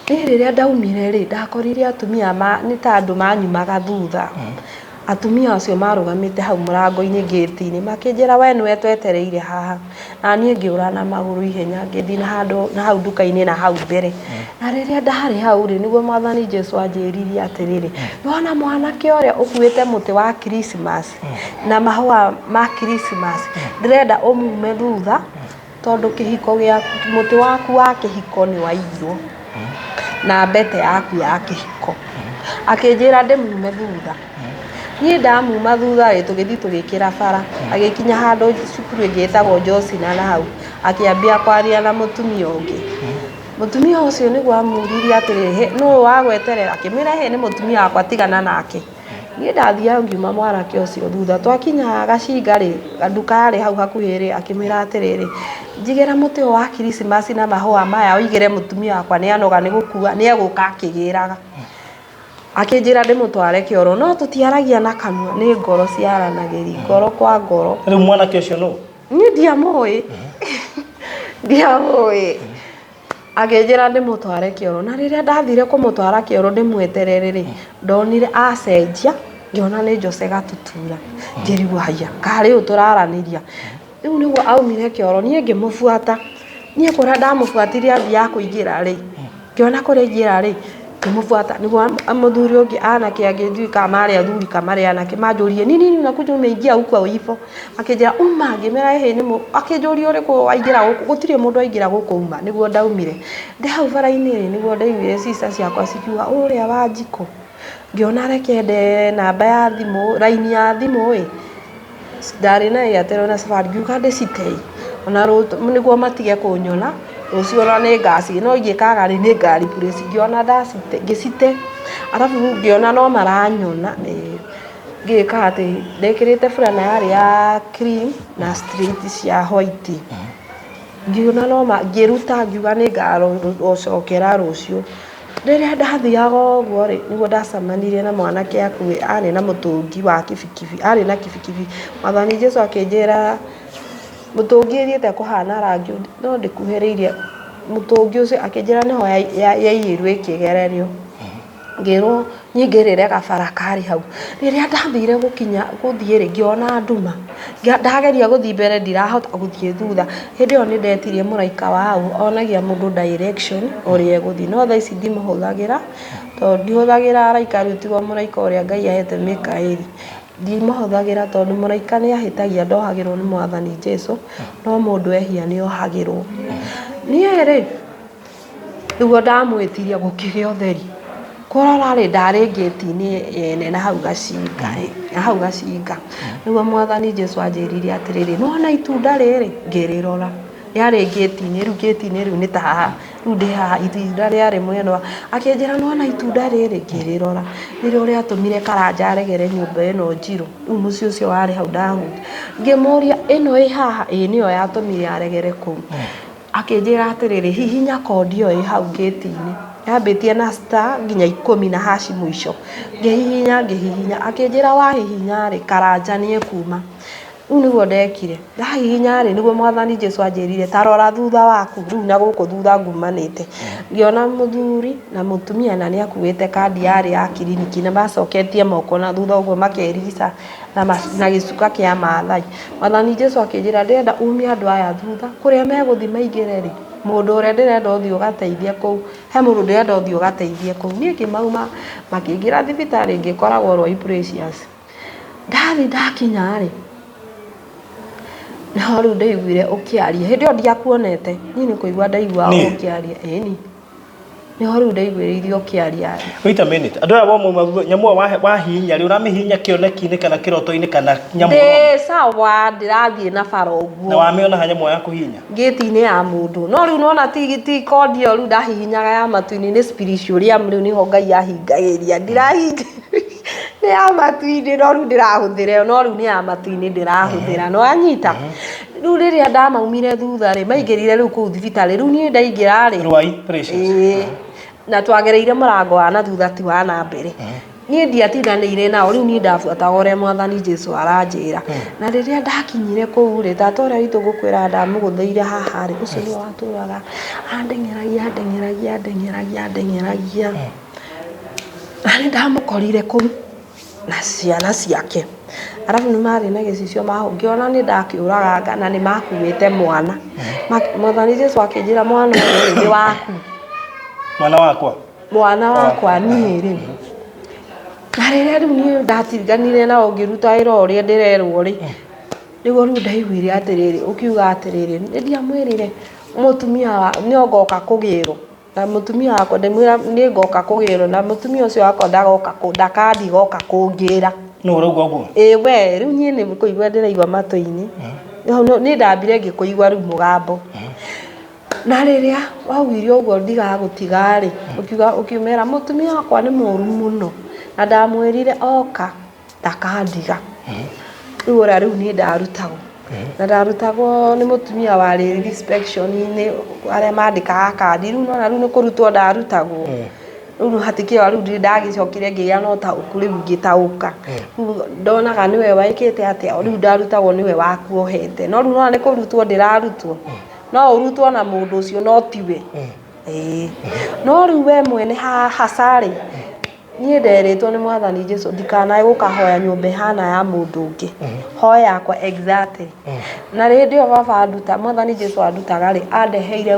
[SPEAKER 2] rĩrĩa ndaumire rĩ ndakorire atumia nĩ ta andũ manyumaga thutha atumia acio marũgamĩte hau mũrango-inĩ gate-inĩ makĩnjĩra we nĩwe twetereire haha na niĩ ngĩũra na magũrũ ihenya ngĩthiĩ na hau nduka-inĩ na hau mbere na rĩrĩa ndarĩ hau rĩ nĩguo Mwathani Jesũ anjĩririe atĩrĩrĩ nĩwona mwanake ũrĩa ũkuĩte mũtĩ wa Christmas na mahũa ma Christmas ndĩrenda ũmume thutha tondũ kĩhiko gĩa mũtĩ waku wa kĩhiko nĩ waigirwo na mbete yaku ya kĩhiko akĩnjĩra ndĩmume thutha niĩ ndamuma thutha rĩ tũgĩthiĩ tũgĩkĩra bara agĩkinya handũ cukuru ĩngĩ ĩtagwo Josina na hau akĩambia kwaria na mũtumia ũngĩ mũtumia ũcio nĩguo amũririe atĩrĩrĩ nũũ wagweterera akĩmwĩra nĩ mũtumia wakwa tigana nake niĩ ndathiaga ngiuma mwanake ũcio thutha twakinya gacinga rĩ nduka yarĩ hau hakuhĩ rĩ akĩmwĩra atĩrĩrĩ njigĩra mũtĩ ũyũ wa Krismasi na mahũa maya ũigĩre mũtumia wakwa nĩanoga nĩ gũkua nĩegũka akĩgĩraga akĩnjĩra ndĩmũtware kĩoro no tũtiaragia na kanua nĩ ngoro ciaranagĩria ngoro kwa ngoro
[SPEAKER 3] rĩu mwanake ũcio nũ
[SPEAKER 2] niĩ ndiamũĩ ndiamũĩ akĩnjĩra ndĩmũtware kĩoro na rĩrĩa ndathire kũmũtwara kĩoro ndĩmweterere rĩ ndonire acenjia ngĩona nĩ Jose Gatutura ngĩrigwo haya karĩ ũũ tũraranĩria rĩu nĩguo aumire kĩoro niĩ ngĩmũbuata niĩ kũrĩa ndamũbuatirie ambia kũingĩra rĩ ngĩona kũrĩa aingĩra rĩ ngĩmũbuata nĩguo mũthuri ũngĩ anake angĩnduĩka marĩ athuri kamarĩ anake manjũrie nini unakuja umeingia huko uipo akĩnjĩra uma ngĩmera ehe nĩ akĩnjũria ũrĩkũ waingĩra gũkũ gũtirĩ mũndũ aingĩra gũkũ uma nĩguo ndaumire ndĩ hau bara-inĩ rĩ nĩguo ndaiguire cica ciakwa cikiuga ũrĩa wa Njiko ngĩona reke nde namba ya thimũ raini ya thimũ ĩ ndarĩ na Airtel na Safaricom ngiuga ndĩcitei ona nĩguo matige kũnyona rũciũ ona nĩ ngaci no ingĩkaga rĩ nĩ ngari purĩci ngĩona ndacite ngĩcite arabu ngĩona no maranyona ngĩka atĩ ndekĩrĩte burana yarĩ ya cream na straight cia white ngĩona no ngĩruta ngiuga nĩ ngarocokera rũciũ rĩrĩa ndathiaga ũguo rĩ nĩguo ndacemanirie na mwanake akuĩ arĩ na mũtũngi wa kibikibi arĩ na kibikibi Mwathani Jesũ akĩnjĩra mũtũngi ĩthiĩte kũhana rangi no ndĩkuhĩrĩirie mũtũngi ũcio akĩnjĩra nĩho yaiyĩrwo ĩkĩgererio ngĩrwo nyingĩrĩre gabara karĩ hau rĩrĩa ndathire gũthiĩ rĩ ngĩona nduma ndageria gũthiĩ mbere ndirahota gũthiĩ thutha hĩndĩ ĩyo nĩ ndetirie mũraika wa hau onagia mũndũ direction ũrĩa egũthiĩ no thaa ici ndimũhũthagĩra tondũ ndihũthagĩra araika rĩu tiga mũraika ũrĩa Ngai ahete Mikaeli ndimũhũthagĩra tondũ mũraika nĩ ahĩtagia ndohagĩrwo nĩ Mwathani Jesũ no mũndũ ehia nĩ ohagĩrwo niĩ rĩ nĩguo ndamwĩtiria gũkĩgĩa ũtheri kũrora rĩ ndarĩ ngĩti-inĩ ene na hau gacinga nĩguo Mwathani Jesũ anjĩrire atĩrĩrĩ nĩwona itunda rĩrĩ ngĩrĩrora yarĩ ngĩti-inĩ rĩu nĩ ta haha rĩu ndĩ haha itunda rĩarĩ mwena akĩnjĩra nĩwona itunda rĩrĩ ngĩrĩrora nĩrĩo rĩatũmire Karanja aregere nyũmba ĩno njirũ rĩu mũciĩ ũcio warĩ hau ndahuta ngĩmũria ĩno ĩ haha ĩ nĩyo yatũmire aregere kũu akĩnjĩra atĩrĩrĩ hihinya kodi ĩyo ĩ hau ngĩti-inĩ yambĩtie na star nginya 10 na hash mũico ngĩhihinya akĩnjĩra wahihinya rĩ Karanja nĩ ekuma rĩu nĩguo ndekire ndahihinya rĩ nĩguo Mwathani Jesũ anjĩrire tarora thutha waku rĩu na gũkũ thutha ngumanĩte ngĩona mũthuri na mũtumia na nĩ akuĩte kandi yarĩ ya kiriniki na macoketie moko na thutha ũguo makerigica na gĩcuka kĩa Maathai Mwathani Jesũ akĩnjĩra ndĩrenda umie andũ aya thutha kũrĩa megũthiĩ maingĩre rĩ mũndũ ũrĩa ndĩrenda ũthiĩ ũgateithie kũu he mũndũ ndĩrenda ũthiĩ ũgateithie kũu niĩ ngĩmauma makĩingĩra thibitarĩ ngĩkoragwo Rwai Precious ndathiĩ ndakinya rĩ no rĩu ndaiguire ũkĩaria hĩndĩ ĩyo ndiakuonete niĩ nĩ kũigua ndaigua ũkĩaria ĩni nĩho rĩu ndaiguĩrĩirie ũkĩaria
[SPEAKER 3] wait a minute andũ aya wamwe nyamũ wahihinya rĩ ũramĩhihinya kĩoneki-inĩ kana kĩroto-inĩ kana nyamũ
[SPEAKER 2] sawa ndĩrathiĩ na bara ũguo
[SPEAKER 3] na wamĩona ha nyamũ ya kũhihinya
[SPEAKER 2] ngĩti-inĩ ya mũndũ no rĩu nona ti kodi ĩyo rĩu ndahihinyaga ya matu-inĩ nĩ spiritual rĩu nĩho Ngai ahingagĩria ndirahinga nĩ ya matu-inĩ no rĩu ndĩrahũthĩra no rĩu nĩ ya matu-inĩ ndĩrahũthĩra no anyita rĩu rĩrĩa ndamaumire thutha rĩ maingĩrire rĩu kũu thibitarĩ rĩu niĩ ndaingĩra rĩ
[SPEAKER 3] Rwai Precious
[SPEAKER 2] na twagereire mũrango wa na thutha ti wa na mbere niĩ ndiatindanĩire nao rĩu niĩ ndabuataga ũrĩa Mwathani Jesũ aranjĩra na rĩrĩa ndakinyire kũu rĩ tata ũrĩa witũ ngũkwĩra ndamũgũthĩire haha rĩ ũcio nĩ watũraga andeng'eragia na nĩ ndamũkorire kũu na ciana ciake arabu nĩ marĩ na gĩcicio ngĩona nĩ ndakĩũraganga na nĩ makuĩte mwana Mwathani Jesũ akĩnjĩra mwana ũyũ nĩ waku mwana wakwa niĩ rĩ na rĩrĩa rĩu niĩ ndatiganire nao ngĩruta wĩra ũrĩa ndĩrerwo rĩ nĩguo rĩu ndaiguire atĩrĩrĩ ũkiuga atĩrĩrĩ nĩ ndiamwĩrire mũtumia nĩ ngoka kũgĩrwo na mũtumia wakwa ndĩmwĩra nĩ ngoka kũgĩrwo na mũtumia ũcio wakwa ndakandi goka kũngĩra
[SPEAKER 3] no ũrauga ũguo
[SPEAKER 2] we rĩu niĩ nĩ kũigua ndĩraigua matũ-inĩ nĩ ndambire ngĩkũigua rĩu mũgambo na rĩrĩa waugirio ũguo ndigaga gũtiga rĩ ũkiumĩra mũtumia wakwa nĩ mũru mũno na ndamwĩrire oka ndakandiga rĩu ũrĩa rĩu niĩ ndarutagwo na ndarutagwo nĩ mũtumia warĩ inspection-inĩ arĩa mandĩkaga kandi rĩu nona rĩu nĩ kũrutwo ndarutagwo rĩu hatikĩo rĩu ndagĩcokire ngĩgĩa na ũtaũku rĩu ngĩtaũka ndonaga nĩwe waĩkĩte atĩa rĩu ndarutagwo nĩwe wakuohete no rĩu nona nĩ kũrutwo ndĩrarutwo no ũrutwo na mũndũ ũcio no tiwe no rĩu we mwene hacarĩ niĩ nderĩtwo nĩ Mwathani Jesũ ndikanae gũkahoya nyũmba ĩhana ya mũndũ ũngĩ hoya yakwa exactly na rĩndĩ ĩyo baba anduta Mwathani Jesũ andutaga rĩ andeheire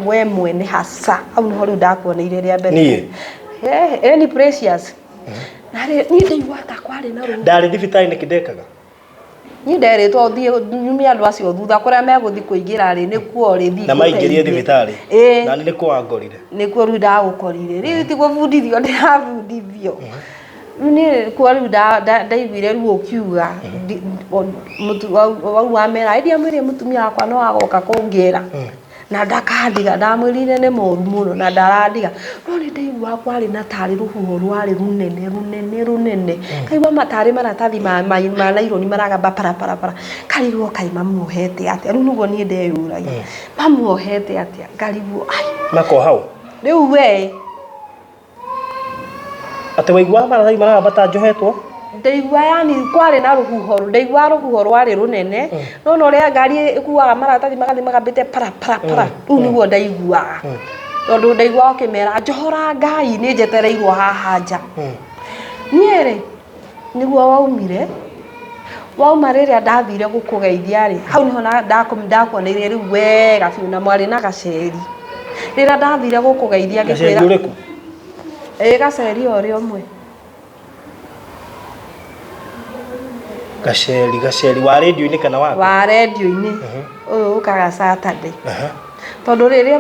[SPEAKER 2] we mwene hasa au nĩho rĩu ndakuoneire rĩa mbere ni precious na niĩ ndaigua ta kwarĩ na rũĩ
[SPEAKER 3] ndarĩ thibitarĩ nĩkĩndekaga
[SPEAKER 2] niĩ nderĩtwo thiĩ nyumie andũ acio thutha kũrĩa megũthiĩ kũingĩra rĩ nĩkuo rĩ thiĩ
[SPEAKER 3] na maingĩrie thibitarĩ na nĩkuo wangorire
[SPEAKER 2] nĩkuo rĩu ndagũkorire rĩu ti gũbundithio ndĩrabundithio niĩ kuo rĩu ndaiguire rĩu ũkiuga wau wamera ndiamwĩrire mũtumia wakwa no agoka kũngĩra na ndakandiga ndamwĩrire nĩ mũru mũno na ndarandiga no nĩ ndaigua kwarĩ na tarĩ rũhuho rwarĩ runene kaigua matarĩ maratathi ma naironi maragamba para karigwo kai mamuohete atĩa rĩu nĩguo niĩ ndeyũragia mamuohete atĩa ngarigwo
[SPEAKER 3] mako hau
[SPEAKER 2] rĩu we
[SPEAKER 3] atĩ waigua maratathi maragamba ta njohetwo
[SPEAKER 2] ndaigua yani kwarĩ na rũhuho ndaigua rũhuho rwarĩ runene no no rĩa ngari ĩkuaga maratathi magathi magambĩte para rĩu nĩguo ndaiguaga tondũ ndaigua ũkĩmera njohora Ngai nĩ njetereirwo haha nja niĩ rĩ nĩguo wauma rĩrĩa ndathire gũkũgeithia rĩ hau nĩho ndakuoneire rĩu wega biũ na mwarĩ na gaceri rĩrĩa ndathire gũkũgeithia ngĩkwĩra gaceri o rĩ ũmwe
[SPEAKER 3] gaceri wa radio-inĩ kana
[SPEAKER 2] wa radio-inĩ ũyũ ũkaga Saturday tondũ rĩrĩa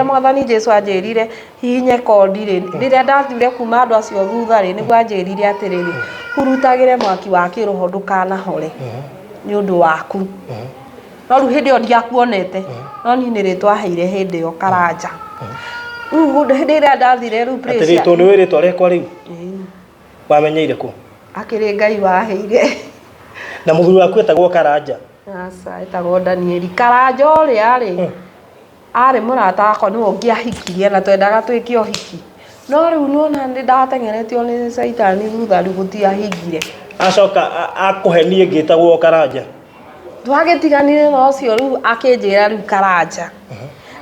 [SPEAKER 2] Mwathani Jesũ anjĩrire hihinye kondi rĩrĩa ndathire kuma andũ acio thutha rĩ nĩguo anjĩrire atĩrĩrĩ hurutagĩre mwaki wa kĩroho ndũkanahore nĩ ũndũ waku no rĩu hĩndĩ ĩyo ndiakuonete no niĩ nĩ rĩtwa heire hĩndĩ ĩyo Karanja rĩu hĩndĩ ĩrĩa ndathire rĩu
[SPEAKER 3] atĩrĩ tondũ nĩ rĩtwa rĩakwa rĩu wamenyeire kũ
[SPEAKER 2] akĩrĩ Ngai waheire
[SPEAKER 3] na mũthuri waku etagwo Karanja
[SPEAKER 2] aca etagwo Danieli Karanja ũrĩa rĩ arĩ mũrata wakwa nĩwe ũngĩahikirie na twendaga twĩke ũhiki no rĩu nĩwona nĩ ndateng'eretio nĩ Saitani thutha rĩu gũtiahingire
[SPEAKER 3] acoka akũhe niĩ ngĩtagwo Karanja
[SPEAKER 2] twagĩtiganire na ũcio rĩu akĩnjĩra rĩu Karanja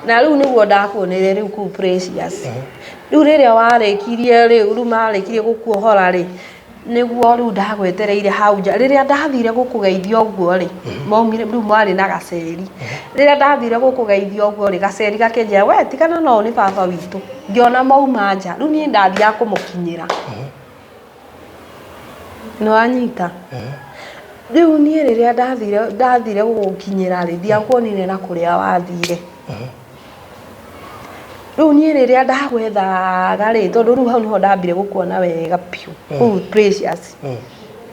[SPEAKER 2] na rĩu nĩguo ndakuoneire rĩu kũu Precious rĩu rĩrĩa warĩkirie rĩu marĩkirie gũkuohora rĩ nĩguo rĩu ndagwetereire hau nja rĩrĩa ndathire gũkũgeithia ũguo rĩ maumire rĩu mwarĩ na gaceri rĩrĩa ndathire gũkũgeithia ũguo rĩ gaceri gakĩnjĩra we tigana no nĩ baba witũ ngĩona mauma nja rĩu niĩ ndathiaga kũmũkinyĩra nĩwanyita rĩu niĩ rĩrĩa ndathire gũgũkinyĩra rĩ ndiakuonire na kũrĩa wathire rĩu niĩ rĩrĩa ndagwethaga rĩ tondũ rĩu hau nĩho ndambire gũkuona wega piũ kũu Precious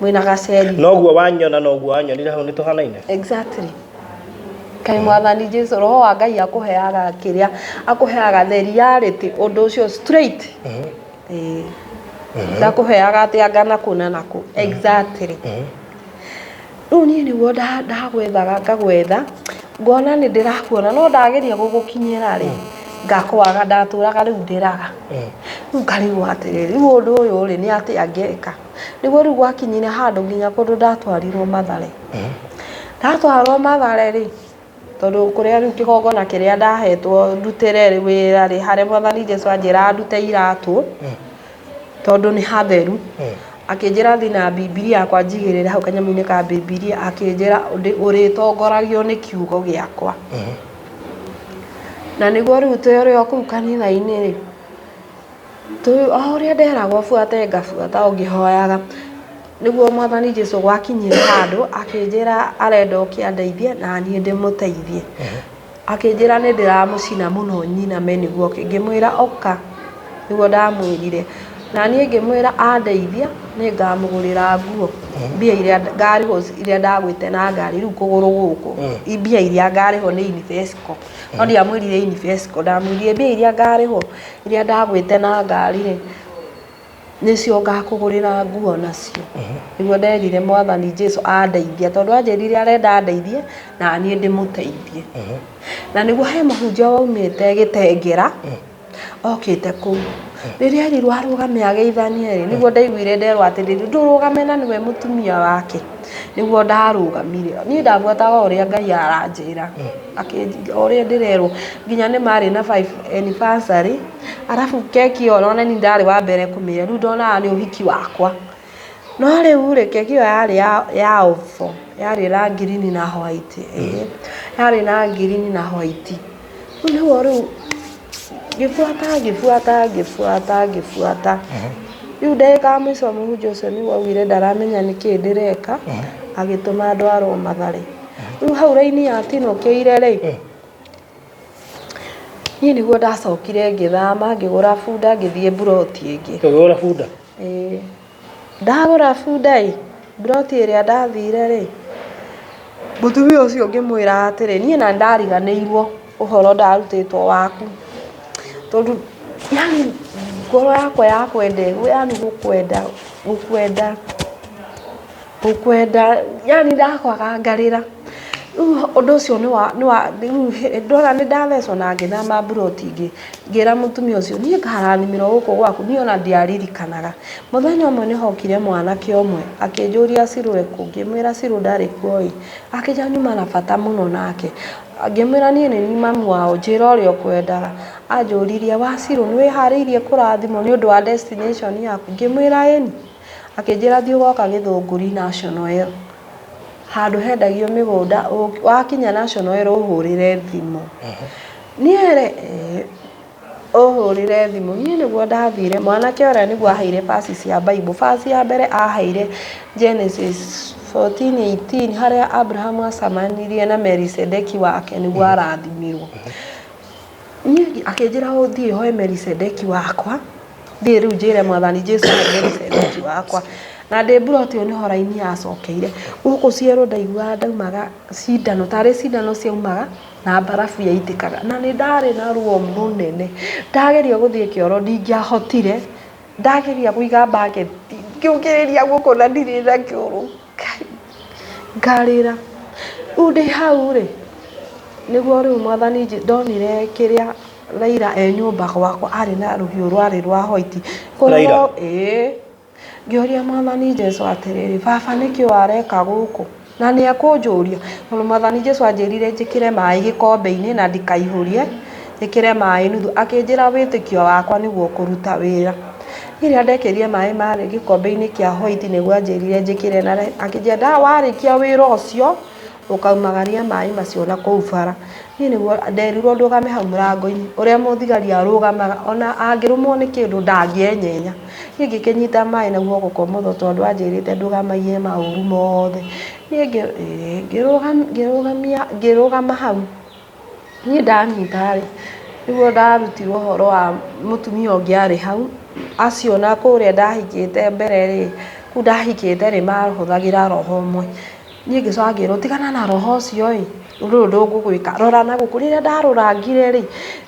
[SPEAKER 2] mwĩna gaceri
[SPEAKER 3] noguo wanyona noguo wanyonire hau nĩtũhanaine
[SPEAKER 2] exactly Kai Mwathani Jesũ roho wa Ngai akũheaga kĩrĩa akũheaga the reality ũndũ ũcio straight ndakũheaga atĩ angana kũna nakũ exactly rĩu niĩ nĩguo ndagwethaga ngagwetha ngona nĩ ndĩrakuona no ndageria gũgũkinyĩra rĩ ngakwaga ndatũraga rĩu ndĩraga rĩu ngarigwo atĩrĩrĩ rĩu ũndũ ũyũ rĩ nĩ atĩ angĩka nĩguo rĩu gwakinyire handũ nginya kũndũ ndatwarirwo Mathare ndatwarwo Mathare rĩ tondũ kũrĩa rĩu kĩgongona kĩrĩa ndahetwo ndutĩre wĩra rĩ harĩa Mwathani Jesũ anjĩra ndute iratũ tondũ nĩ hatheru akĩnjĩra thiĩ na Bibilia yakwa njigĩrĩre hau kanyamũ-inĩ ka Bibilia akĩnjĩra ũrĩtongoragio nĩ kiugo gĩakwa na nĩguo rĩu twĩrĩ o kũu kanitha-inĩ rĩ ũrĩa nderagwo buate ngabuata ũngĩhoyaga nĩguo Mwathani Jesũ gwakinyire handũ akĩnjĩra arenda ũkĩandeithie na niĩ ndĩmũteithie akĩnjĩra nĩ ndĩramũcina mũno nyiname nĩguo ngĩmwĩra oka nĩguo ndamwĩrire na niĩ ngĩmwĩra andeithia nĩ ngamũgũrĩra nguo mbia iria ngarĩhwo iria ndagwĩte na ngari rĩu kũgũrũ gũkũ mbia iria ngarĩhwo nĩ Invesco no ndiamwĩrire Invesco ndamwĩrire mbia iria ngarĩhwo iria ndagwĩte na ngari rĩ nicio ngakũgũrĩra nguo nacio niguo nderire Mwathani Jesu andeithia tondu anjĩrire arenda andeithie na niĩ ndĩmũteithie na niguo he mũhunjia waumĩte Gĩtengera okĩte kũu rĩrĩa erirwo arũgame ageithanie niguo ndaiguire nderwo atĩrĩrĩ ndũrũgame na nĩwe mũtumia wake niguo ndarũgamire niĩ ndabuataga ũrĩa Ngai aranjĩra ũrĩa ndĩrerwo nginya nĩ marĩ na 5 anniversary arabu keki ĩyo ona ni ndarĩ wa mbere kũmĩrĩa rĩu ndonaga nĩ ũhiki wakwa no rĩu rĩ keki ĩyo yarĩ ya ofo yarĩ na green na white yarĩ na green na white niguo rĩu ngĩbuata rĩu ndagĩka mũico mũhunjia ũcio nĩguo augire ndaramenya nĩkĩĩ ndĩreka agĩtũma ndwarwo Mathare rĩu hau raini yatinũkĩire rĩ niĩ nĩguo ndacokire ngĩthama ngĩgũra bunda ngĩthiĩ buroti ĩngĩ
[SPEAKER 3] Kũgũra bunda
[SPEAKER 2] ndagũra bunda buroti ĩrĩa ndathire rĩ mũtumia ũcio ngĩmwĩra atĩrĩ niĩ na ndariganĩirwo ũhoro ndarutĩtwo waku tondu yani ngoro yakwa ya kwenda yani gukwenda yani ndakwaga ngarĩra ũndũ ũcio ndona nĩ ndathecwo na ngĩthama buroti ĩngĩ ngĩra mũtumia ũcio niĩ ngarathimĩrwo gũkũ gwaku niĩ ona ndiaririkanaga mũthenya ũmwe nĩ hokire mwanake ũmwe akĩnjũria Ciro ekũ ngĩmwĩra Ciro ndarĩ kuo akĩnja nyuma na bata mũno nake ngĩmwĩra niĩ nĩ mamu wao njĩra ũrĩa ũkwendaga anjũririe wa Ciro nĩ wĩharĩirie kũrathimwo nĩ ũndũ wa destination yaku ngĩmwĩra ĩni akĩnjĩra thiĩ ũgoka Gĩthũngũri National Health handũ hendagio mĩgũnda wakinya National Health ũhũrĩre thimũ niĩ rĩ ũhũrĩre thimũ niĩ nĩguo ndathire mwanake ũrĩa nĩguo aheire basi cia Bible basi ya mbere aheire Genesis 14:18 harĩa Abraham acamanirie na Melisedeki wake nĩguo arathimirwo niĩ akĩnjĩra ũthiĩ hoe Melisedeki wakwa thiĩ rĩu njĩre Mwathani Jesu Melisedeki wakwa na ndĩ buroti ĩyo nĩho raini yacokeire gũkũ Ciero ndaiguaga ndaumaga cindano tarĩ cindano ciaumaga na barabu yaitĩkaga na nĩ ndarĩ na ruo mũnene ndageria gũthiĩ kĩoro ndingĩahotire ndageria kũiga bucket ngĩũkĩrĩria gũkũ na ndirĩ na kĩoro ngarĩra rĩu ndĩ hau rĩ nĩguo rĩu Mwathani ndonire kĩrĩa Raila nyũmba gwakwa arĩ na rũhiũ rwarĩ rwa white
[SPEAKER 3] Raila
[SPEAKER 2] ngĩũria Mwathani Jesu atĩrĩrĩ baba nĩkĩo areka gũkũ na nĩ akũnjũria tondũ Mwathani Jesu anjĩrire njĩkĩre maĩ gĩkombe-inĩ na ndikaihũrie njĩkĩre maĩ nuthu akĩnjĩra wĩtĩkio wakwa nĩguo kũruta wĩra rĩrĩa ndekĩrire maĩ marĩ gĩkombe-inĩ kĩa white nĩguo anjĩrire njĩkĩre na akĩnjĩra warĩkia wĩra ũcio ũkaumagaria maĩ macio na kũu bara niĩ nĩguo nderirwo ndũgame hau mũrango-inĩ ũrĩa mũthigari arũgamaga ona angĩrũmwo nĩ kĩndũ ndangĩenyenya niĩ ngĩkĩnyita maĩ na guoko kwa ũmotho tondũ anjĩrĩte ndũgamagie maũru mothe niĩ ngĩrũgama hau niĩ ndanyita rĩ nĩguo ndarutirwo ũhoro wa mũtumia ũngĩ arĩ hau acio na kũrĩa ndahikĩte mbere rĩ kũu ndahikĩte rĩ mahũthagĩra roho ũmwe niĩ ngĩcoka ngĩrwo tigana na roho ũcio rũrũ ndũngũgwĩka rora na gũkũ rĩrĩa ndarũrangire rĩ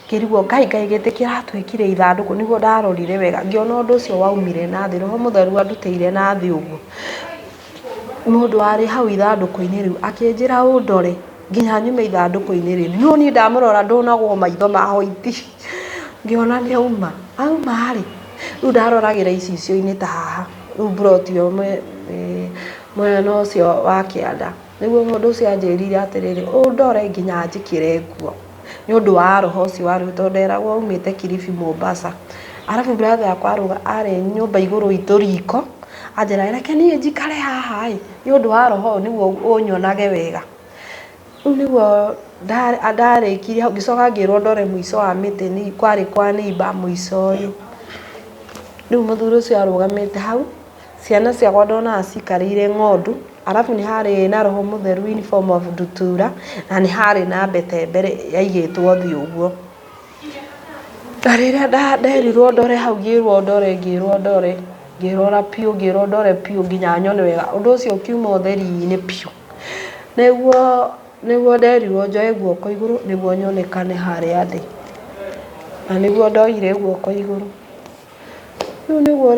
[SPEAKER 2] ngĩrigwo Ngai gĩtĩkĩra twĩkire ithandũkũ nĩguo ndarorire wega ngĩona ũndũ ũcio waumire na thĩ roho mũtheru andutĩire na thĩ ũguo mũndũ warĩ hau ithandũkũ-inĩ rĩu akĩnjĩra ũndore nginya nyume ithandũkũ-inĩ rĩu no niĩ ndamũrora ndonagwo maitho ma white ngĩona nĩ auma rĩ rĩu ndaroragĩra icicio-inĩ ta haha rĩu buroti ũmwe mwena ũcio wa kĩanda nĩguo mũndũ ũcio anjĩrire atĩrĩrĩ ũndore nginya njĩkĩre nguo nĩ ũndũ wa roho ũcio warĩ tondũ nderagwo umĩte Kilifi Mombasa arabu brother yakwa arĩ nyũmba igũrũ itũ riko anjĩra reke niĩ njikare haha nĩ ũndũ wa roho nĩguo ũnyonage wega rĩu nĩguo ndarĩkirie hau ngĩcoka ngĩrwo ndore mũico wa mĩtĩ kwarĩ kwa neighbor mũico ũyũ rĩu mũthuri ũcio arũgamĩte hau ciana ciakwa ndonaga cikarĩire ng'ondu arabu nĩ harĩ na roho mũtheru in form of ndutura na nĩ harĩ na mbete mbere yaigĩtwo thĩ ũguo na rĩrĩa nderirwo ndore hau ngĩrwo ndore ngĩrora piũ nginya nyone wega ũndũ ũcio ũkiuma ũtheri-inĩ piũ nĩguo nderirwo njoe guoko igũrũ nĩguo nyonekane harĩa thĩ na nĩguo ndoire guoko igũrũ rĩu nĩguo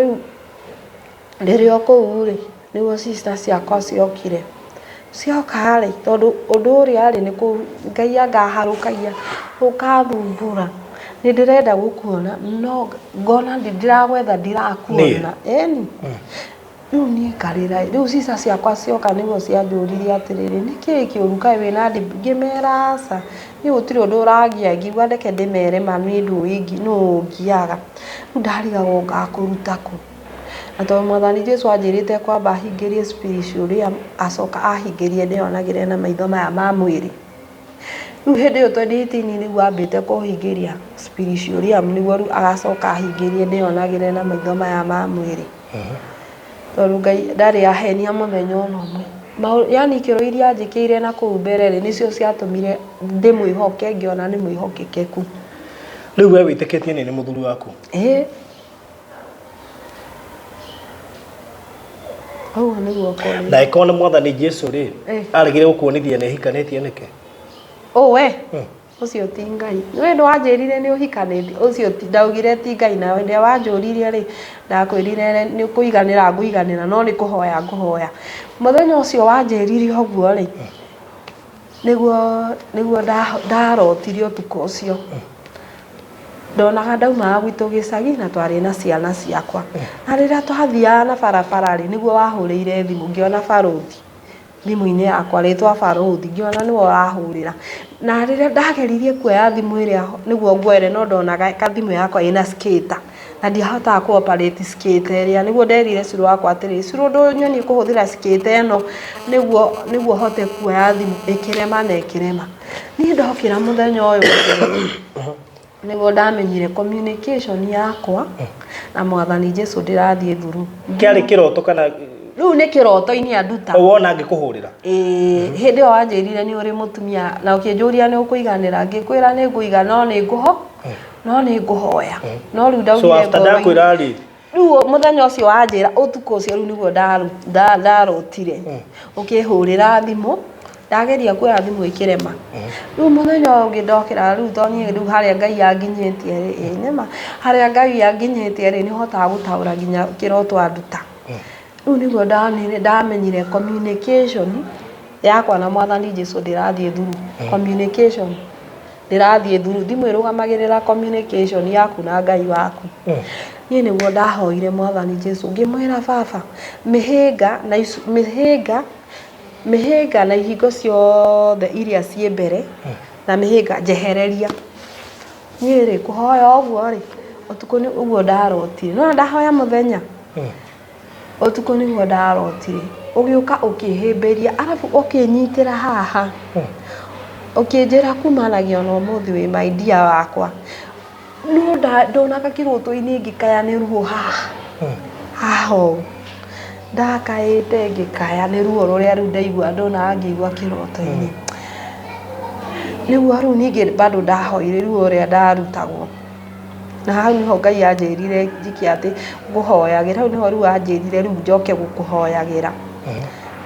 [SPEAKER 2] Ndirio kũu rĩ nĩguo sister ciakwa ciokire cioka rĩ tondũ ũndũ ũrĩa rĩ nĩ Ngai angaharũkagia ũkathumbũra nĩ ndĩrenda gũkuona no ngona ndiragwetha ndirakuona eni rĩu niĩ ngarĩra rĩu sister ciakwa cioka nĩguo cianjũririe atĩrĩrĩ nĩkĩĩ kĩũru kaĩ wĩna ngĩmera aca niĩ gũtirĩ ũndũ ũrangia ngĩigua ndeke ndĩmere mami ndũ ĩngĩ nũ ngiaga rĩu ndarigagwo ngakũruta kũ na tondũ Mwathani Jesũ anjĩrĩte kwamba ahingĩrie spiritual acoka ahingĩrie ndĩonagĩre na maitho maya ma mwĩrĩ rĩu hĩndĩ ĩyo 2018 nĩguo ambĩte kũhingĩria spiritual nĩguo rĩu agacoka ahingĩrie ndĩonagĩre na maitho maya ma mwĩrĩ tondũ Ngai ndarĩ ahenia mũthenya ũmwe yani ikĩro iria njĩkĩire na kũu mbere rĩ nĩcio ciatũmire ndĩmwĩhoke ngĩona nĩ mwĩhokekeku
[SPEAKER 3] rĩu we wĩtĩkĩtie nĩ mũthuri waku na ĩkorwo nĩ Mwathani Jesũ rĩ aregire gũkuonithia nĩ hikanĩtie nĩkĩ
[SPEAKER 2] we ũcio ti Ngai nĩ ndũ wanjĩrire nĩ ũhikanĩtie ũcio ti ndaugire ti Ngai na hĩndĩ ĩrĩa wanjũririe rĩ ndakwĩrire nĩ kũiganĩra ngũiganĩra no nĩ kũhoya ngũhoya mũthenya ũcio wanjĩrire ũguo rĩ nĩguo ndarotire ũtukũ ũcio ndonaga ndaumaga gwitũ gĩcagi na twarĩ na ciana ciakwa na rĩrĩa twathiaga na barabara rĩ nĩguo wahũrĩire thimũ ngĩona barothi thimũ-inĩ yakwa rĩtwa barothi ngĩona nĩwe wahũrĩra na rĩrĩa ndageririe kuoya thimũ ĩrĩa nĩguo ngwere no ndonaga thimũ yakwa ĩna skater na ndiahotaga ku operate skater ĩrĩa nĩguo nderire cũrũ wakwa atĩrĩ cũrũ ndũnyonie kũhũthĩra skater ĩno nĩguo hote kuoya thimũ ĩkĩrema na ĩkĩrema niĩ ndokĩra mũthenya ũyũ nĩguo ndamenyire communication yakwa na Mwathani Jesũ ndĩrathiĩ through
[SPEAKER 3] kĩarĩ kĩroto kana
[SPEAKER 2] rĩu nĩ kĩroto-inĩ anduta
[SPEAKER 3] wona angĩkũhũrĩra
[SPEAKER 2] hĩndĩ ĩyo wanjĩrire nĩ ũrĩ mũtumia na ũkĩnjũria nĩ ũkũiganĩra ngĩkwĩra nĩ ngũiga no nĩ ngũhoya no rĩu ndaugire
[SPEAKER 3] rĩ
[SPEAKER 2] rĩu mũthenya ũcio wanjĩra ũtukũ ũcio rĩu nĩguo ndarotire ũkĩhũrĩra thimũ ndageria kuoya thimũ ĩkĩrema rĩu mũthenya ũngĩ ndokĩra rĩu toniĩ rĩu harĩa Ngai anginyĩtie rĩ nĩma harĩa Ngai anginyĩtie rĩ nĩ hotaga gũtaũra nginya kĩroto anduta rĩu nĩguo ndamenyire communication yakwa na Mwathani Jesũ ndĩrathiĩ through communication ndĩrathiĩ through thimũ ĩrũgamagĩrĩra communication yaku na Ngai waku niĩ nĩguo ndahoire Mwathani Jesũ ngĩmwĩra baba mĩhĩnga na ihingo ciothe iria ciĩ mbere na mĩhĩnga njehereria niĩ rĩ kũhoya ũguo rĩ ũtukũ nĩ ũguo ndarotire no ndahoya mũthenya ũtukũ nĩguo ndarotire ũgĩũka ũkĩhĩmbĩria arabu ũkĩnyitĩra haha ũkĩnjĩra kumanagia na ũmũthĩ wĩ my dear wakwa no ndonaga kĩroto-inĩ ngĩkaya nĩ ruo haha ndakaĩte ngĩkaya nĩ ruo rũrĩa rĩu ndaigua ndonaga ngĩigua kĩroto-inĩ nĩguo rĩu ningĩ bado ndahoire ruo rũrĩa ndarutagwo na hau nĩho Ngai anjĩrire njike atĩ ngũhoyagĩra hau nĩho rĩu anjĩrire rĩu njoke gũkũhoyagĩra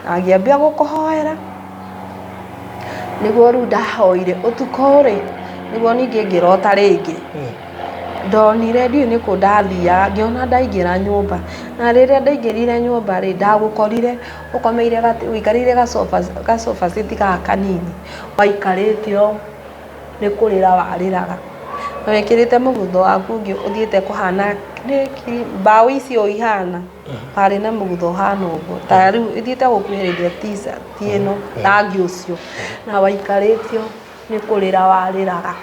[SPEAKER 2] na ngĩambia gũkũhoera nĩguo rĩu ndahoire ũtukũ rĩ nĩguo ningĩ ngĩrota rĩngĩ ndonire ndiũ nĩ kũ ndathiaga ngĩona ndaingĩra nyũmba na rĩrĩa ndaingĩrire nyũmba rĩ ndagũkorire ũkomeire ũikarĩire gasofa seat gaka kanini waikarĩte o nĩ kũrĩra warĩraga na wekĩrĩte mũgutho waku ũngĩ ũthiĩte kũhana mbaũ icio ihana harĩ na mũgutho hana ũguo ta rĩu ũthiĩte gũkuhĩrĩria t-shirt ĩno rangi ũcio na waikarĩte o nĩ kũrĩra warĩraga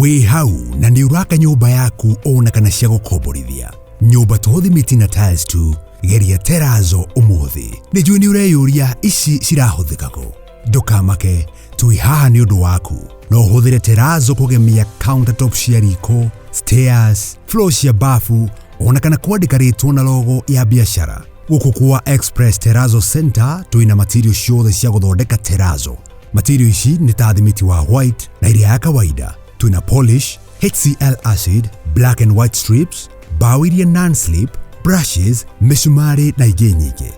[SPEAKER 1] wĩ hau na nĩ ũraka nyũmba yaku ona kana cia gũkomborithia nyũmba tũthimĩti na tiles tu geria Terrazzo ũmũthĩ nĩnjũĩ nĩ ũreyũria ici cirahũthĩka kũ ndũkamake tũi haha nĩ ũndũ waku no ũhũthĩre Terrazzo kũgemia countertop cia riko stairs floor cia bafu ona kana kwandĩka rĩtwa na logo ya biacara gũkũ kwa Express Terrazzo Center twĩna material ciothe cia gũthondeka Terrazzo material ici nĩ ta thimiti wa white na iria ya kawaida twĩna polish HCl acid black and white strips mbao iria non-slip brushes misumari na ingĩ nyingĩ.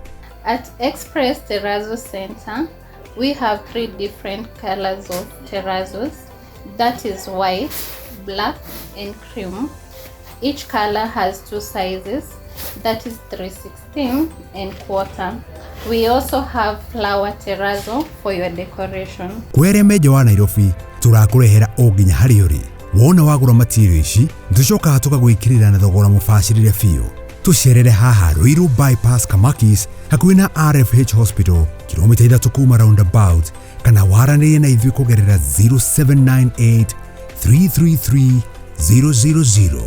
[SPEAKER 5] At Express Terrazzo Center we have 3 different colors of terrazzos, that is white, black and cream. Each color has 2 sizes that is 316 and quarter. We also have flower terrazzo for your decoration.
[SPEAKER 1] Kwere meja wa Nairobi turakurehera o nginya hari uri wona wagura material ici tucokaga tukagwikirira na thogora mubacirire biũ tucerere haha Ruiru bypass Kamakis hakuhĩ na RFH Hospital kilomita 3 kuma roundabout kana waranĩrie na ithuĩ kugerera 0798 333 000.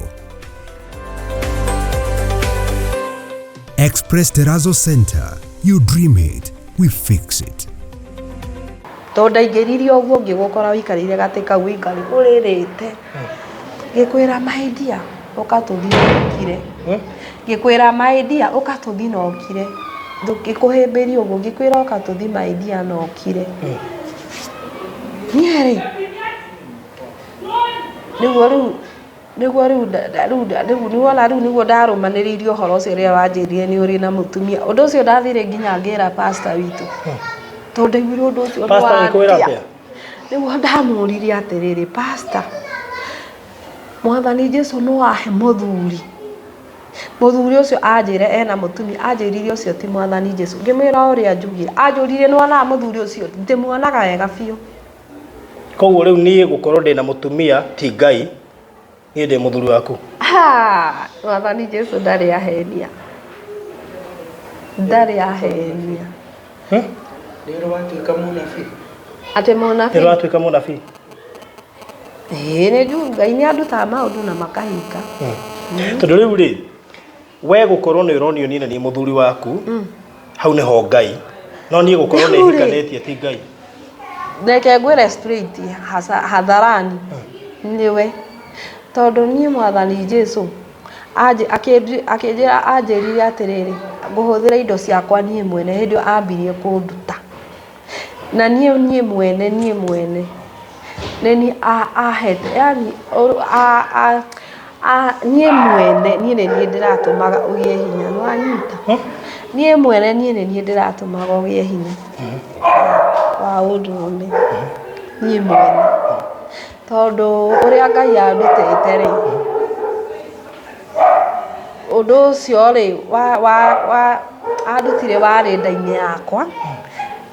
[SPEAKER 1] Express Terrazzo Center. You dream it, we fix it.
[SPEAKER 2] Tonda ingĩririe ũguo ngĩgũkora wikarire gatĩ kau wĩikari ũrĩrĩte ngĩkwĩra maidia ũkatũthi nokire ngĩkwĩra maidia ũkatũthi nokire ngĩkũhĩmbĩria ũguo ngĩkwĩra ũkatũthi maidia nokire niĩ nĩguo rĩu nĩguo ndarũmanĩrĩirie ũhoro ũcio rĩrĩa wanjĩrire nĩ ũrĩ na mũtumia ũndũ ũcio ndathire nginya ngĩra pastor witũ tondũ ndaiguire ũndũ ũcio nĩguo ndamũrire atĩrĩrĩ pastor Mwathani Jesũ no ahe mũthuri ũcio anjĩre ena mũtumia anjĩrire ũcio ti Mwathani Jesũ ngĩmwĩra ũrĩa njugire anjũrire nĩwonaga mũthuri ũcio ndĩmuonaga wega biũ
[SPEAKER 3] koguo rĩu niĩ gũkorwo ndĩna mũtumia ti Ngai niĩ ndĩ mũthuri waku
[SPEAKER 2] Mwathani Jesũ ndarĩ ahenia
[SPEAKER 6] Nĩrwo watuĩka mũnabii
[SPEAKER 2] atĩ mũnabii
[SPEAKER 3] nĩrwo watuĩka mũnabii
[SPEAKER 2] nĩ njũĩ Ngai nĩ andutaga maũndũ na makahinga
[SPEAKER 3] tondũ rĩu rĩ we gũkorwo nĩ ũronio niĩ na niĩ mũthuri waku hau nĩho Ngai no niĩ gũkorwo nĩ hikanĩtie ti Ngai
[SPEAKER 2] reke ngwĩre straight hadharani nĩwe tondũ niĩ Mwathani Jesũ akĩnjĩra anjĩrire atĩrĩrĩ ngũhũthĩra indo ciakwa niĩ mwene hĩndĩ ĩyo ambirie kũnduta na niĩ mwene nĩ ahete yani niĩ mwene niĩ nĩ niĩ ndĩratũmaga ũgĩe hinya nĩ wanyita niĩ mwene niĩ nĩ niĩ ndĩratũmaga ũgĩe hinya wa ũndũme niĩ mwene tondũ ũrĩa Ngai andutĩte rĩ ũndũ ũcio rĩ andutire warĩ nda-inĩ yakwa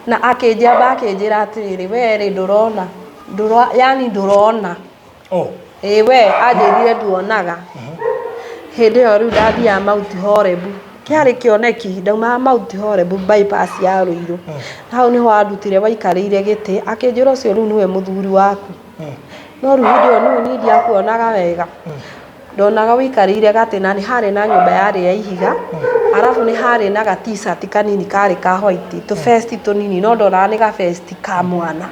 [SPEAKER 2] na akĩnjĩra atĩrĩrĩ we rĩ ndũrona we anjĩrire nduonaga hĩndĩ ĩyo rĩu ndathiaga Mount Horeb kĩarĩ kĩoneki ndaumaga Mount Horeb bypass ya Ruiru hau nĩho andutire waikarĩire gĩtĩ akĩnjĩra ũcio rĩu nĩwe mũthuri waku no rĩu hĩndĩ ĩyo niĩ ndiakuonaga wega ndonaga wĩikarĩire gatĩ na nĩ harĩ na nyũmba yarĩ ya ihiga arabu nĩ harĩ na ga t-shirt kanini karĩ ka white tũvesti tũnini no ndonaga nĩ gavesti ka mwana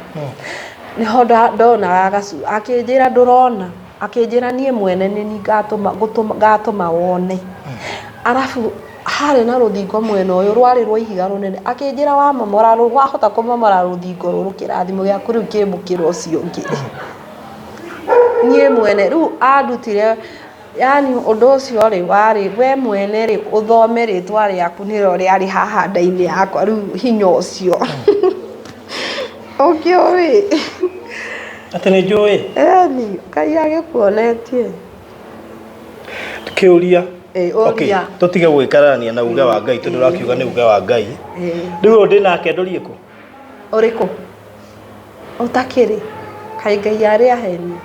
[SPEAKER 2] nĩho ndonaga gacu akĩnjĩra ndũrona akĩnjĩra niĩ mwene nĩ ngatũma wone arabu harĩ na rũthingo mwena ũyũ rwarĩ rwa ihiga rũnene akĩnjĩra wahota kũmomora rũthingo rũrũ kĩrathimo gĩaku rĩu kĩmbũkĩra ũcio ũngĩ niĩ mwene rĩu andutire yani ũndũ ũcio rĩ warĩ we mwene rĩ ũthome rĩtwa rĩaku nĩrĩo rĩarĩ haha nda-inĩ yakwa rĩu hinya ũcio ũkĩũĩ
[SPEAKER 3] atĩ nĩ njũĩ
[SPEAKER 2] eni Ngai agĩkuonetie
[SPEAKER 3] tukĩũria tũtige gwĩkarania na uge wa Ngai tondũ ũrakiuga nĩ uge wa Ngai rĩu ũyũ ndĩnake ndorie kũ
[SPEAKER 2] ũrĩkũ ũtakĩrĩ kaĩ Ngai arĩ ahenia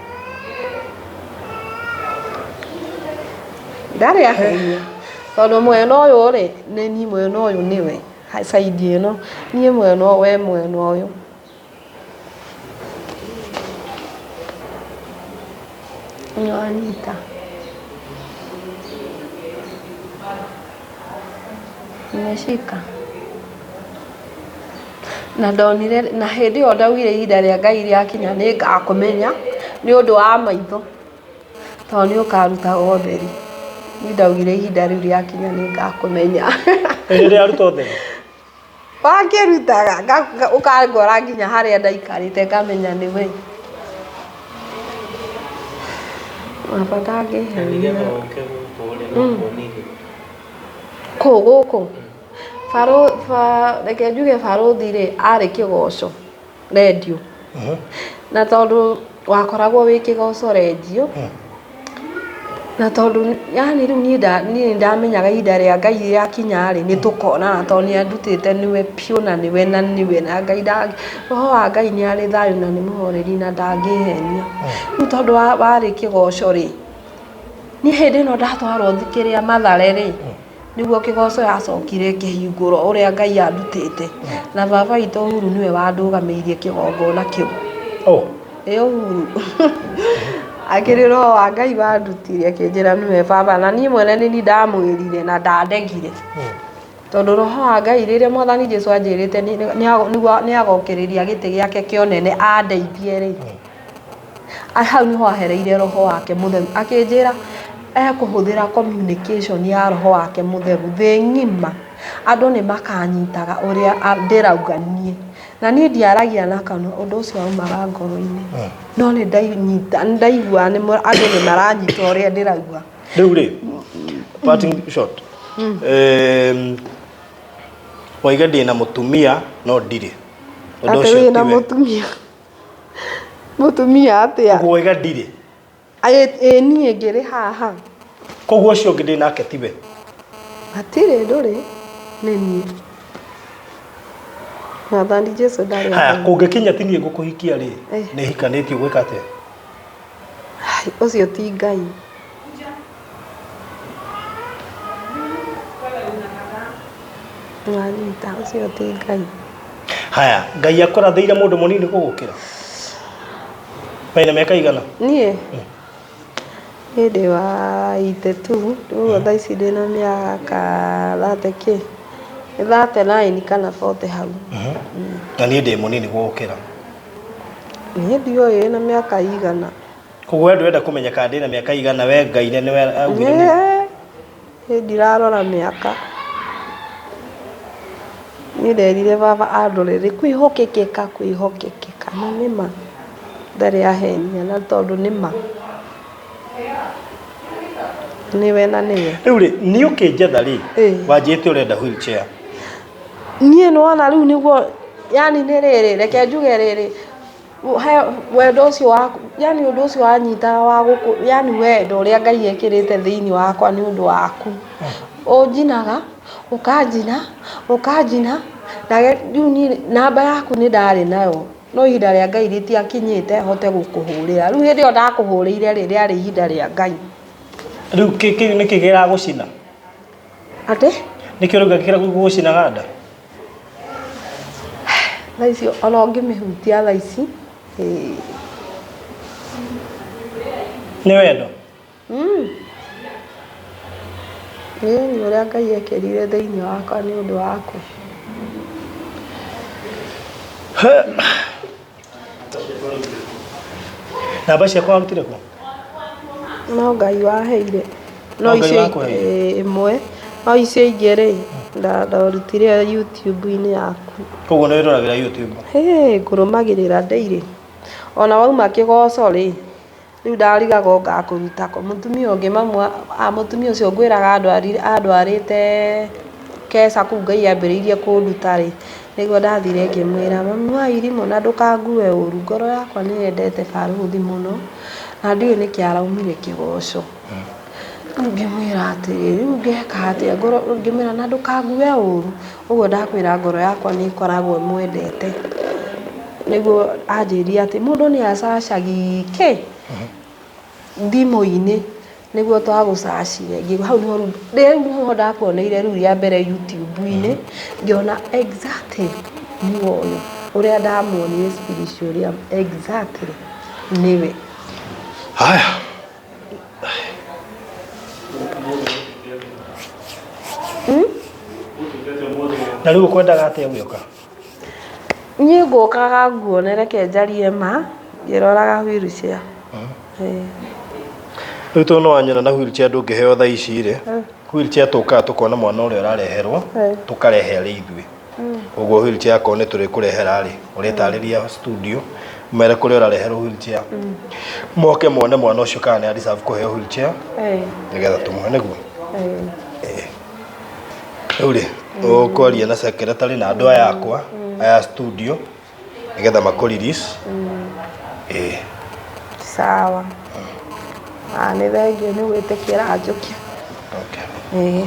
[SPEAKER 2] ndarĩ ahenia tondũ mwena ũyũ rĩ nĩ niĩ mwena ũyũ nĩwe side ĩno niĩ mwena ũyũ we mwena ũyũ nĩwanyita nimeshika na ndonire na hĩndĩ ĩyo ndaugire ihinda rĩa Ngai rĩakinya nĩ ngakũmenya nĩ ũndũ wa maitho tondũ nĩ ũkaruta ũtheri nĩ ndaugire ihinda rĩu rĩakinya nĩ ngakũmenya
[SPEAKER 3] rĩrĩa aruta ũtheri
[SPEAKER 2] wakĩrutaga ũkangora nginya harĩa ndaikarĩte ngamenya nĩ we mabata ngĩheria kũ gũkũ reke njuge barũthi rĩ arĩ kĩgoco redio na tondũ wakoragwo wĩ kĩgoco redio na tondu yani riu ni ndamenyaga ihinda ria Ngai rĩakinya rĩ nĩtũkonana tondũ nĩandutĩte niwe piũ na niwe na Ngai roho wa Ngai nĩ arĩ thayũ na nĩ mũhoreri na ndangĩhenia rĩu tondũ warĩ kĩgoco rĩ niĩ hĩndĩ ĩno ndatwarwo thikĩrĩa Mathare rĩ nĩguo kĩgoco yacokire kĩhingũrwo ũrĩa Ngai andutĩte na baba witũ Uhuru niwe wandũgamĩirie kĩgongona kĩu Uhuru akĩrĩ roho wa Ngai wandutire akĩnjĩra niwe baba na niĩ mwene nĩ ndamwĩrire na ndandegire tondũ roho wa Ngai rĩrĩa Mwathani Jesũ anjĩrĩte nĩ agokĩrĩria gĩtĩ gĩake kĩa ũnene andeithie rĩ hau nĩho ahereire roho wake mũtheru akĩnjĩra ekũhũthĩra communication ya roho wake mũtheru thĩ ng'ima andũ nĩ makanyitaga ũrĩa ndĩrauga niĩ na niĩ ndiaragia na kanua ũndũ ũcio waumaga ngoro-inĩ no nĩ ndaigua andũ nĩ maranyita ũrĩa ndĩrauga
[SPEAKER 3] rĩu rĩ parting shot waiga ndĩna mũtumia no ndirĩ ũndũ ũcio
[SPEAKER 2] na mũtumia atĩa
[SPEAKER 3] waiga ndirĩ
[SPEAKER 2] niĩ ngĩrĩ haha
[SPEAKER 3] koguo ũcio ũngĩ ndĩ nake tiwe
[SPEAKER 2] hatirĩ ndũrĩ nĩ niĩ Mwathani Jesũ ndarĩ
[SPEAKER 3] kũngĩkinya ti niĩ ngũkũhikia rĩ nĩ hikanĩtio gwĩka atĩa
[SPEAKER 2] ũcio ti Ngai Mwanyita ũcio ti Ngai
[SPEAKER 3] haya Ngai akũrathĩire mũndũ mũnini gũgũkĩra wĩna mĩaka igana
[SPEAKER 2] niĩ ndĩ wa 82 rĩu thaa ici ndĩna mĩaka 39 kana 40 hau
[SPEAKER 3] na niĩ ndĩ mũnini gũgũkĩra
[SPEAKER 2] niĩ ndiũĩ na mĩaka igana
[SPEAKER 3] koguo ndwenda kũmenya kana ndĩna mĩaka igana we Ngai nĩwe augire
[SPEAKER 2] niĩ ndirarora mĩaka niĩ nderire baba andorere kwĩhokekeka na nĩma ndarĩ ahenia na tondũ nĩma niwe na niwe
[SPEAKER 3] rĩu rĩ nĩ ũkĩnjetha rĩ wanjĩte ũrenda wheelchair
[SPEAKER 2] niĩ nĩwona rĩu nĩguo yani nĩ rĩrĩ reke njuge rĩrĩ wendo ũcio waku yani ũndũ ũcio wanyitaga wa gũkũ yani wendo ũrĩa Ngai ekĩrĩte thĩinĩ wakwa nĩ ũndũ waku ũnjinaga ũkanjina na rĩu namba yaku nĩ ndarĩ nayo no ihinda rĩa Ngai rĩtiakinyĩte hote gũkũhũrĩra rĩu hĩndĩ ĩyo ndakũhũrĩire rĩrĩa ihinda rĩa Ngai
[SPEAKER 3] rĩu kĩu nĩ kĩgera gũcina
[SPEAKER 2] atĩ
[SPEAKER 3] nĩkĩo rĩu gakĩra gũcinaga nda
[SPEAKER 2] thaa icio ona ũngĩmĩhutia thaa ici
[SPEAKER 3] nĩ wendo
[SPEAKER 2] nĩ ũrĩa Ngai ekĩrire thĩinĩ wakwa nĩ ũndũ waku
[SPEAKER 3] namba ciakwa warutire kũ
[SPEAKER 2] no Ngai waheire no icio ĩmwe no icio ingĩ rĩ ndarutire YouTube-inĩ yaku
[SPEAKER 3] koguo nĩ wĩroragĩra YouTube
[SPEAKER 2] ngũrũmagĩrĩra daily ona wauma kĩgoco rĩ rĩu ndarigaga ngakũrutako mũtumia ũngĩ mũtumia ũcio ngwĩraga andwarĩte keca kũu Ngai ambĩrĩirie kũnduta rĩ nĩguo ndathire ngĩmwĩra mami wa irimũ na ndũkangue ũru ngoro yakwa nĩ yendete barũthi mũno na ndiũĩ nĩkĩ araumire kĩgoco ngĩmwĩra atĩrĩrĩ rĩu ngeka atĩa ngoro ngĩmwĩra na ndũkangue ũru ũguo ndakwĩra ngoro yakwa nĩ ĩkoragwo mwendete nĩguo anjĩria atĩ mũndũ nĩ acacagike thimũ-inĩ nĩguo twagũcacire hau nĩho ndakuoneire rĩu rĩa mbere YouTube-inĩ ngĩona exactly nĩwe ũyũ ũrĩa ndamuonire spiritual ũrĩa exactly nĩwe
[SPEAKER 3] haya na rĩu ũkwendaga atĩa gũka
[SPEAKER 2] niĩ ngũkaga nguonere kenjarie ma ngĩroraga wheelchair
[SPEAKER 3] rĩu tondũ nĩ wanyona na wheelchair ndũngĩheo thaa ici rĩ wheelchair tũkaga tũkona mwana ũrĩa ũrareherwo tũkarehe arĩ ithuĩ ũguo wheelchair akorwo nĩ tũrĩkũrehera rĩ ũrĩtarĩria studio mere kũrĩa ũrareherwo wheelchair moke mone mwana ũcio kana nĩ deserve kũheo wheelchair nĩgetha tũmũhe nĩguo rĩu rĩ ũkwaria na secretary na andũ aya akwa aya studio nĩgetha makũ release
[SPEAKER 2] sawa nĩ thengio nĩ gwĩtĩkĩra njũke.
[SPEAKER 3] Okay.
[SPEAKER 2] Ĩĩ.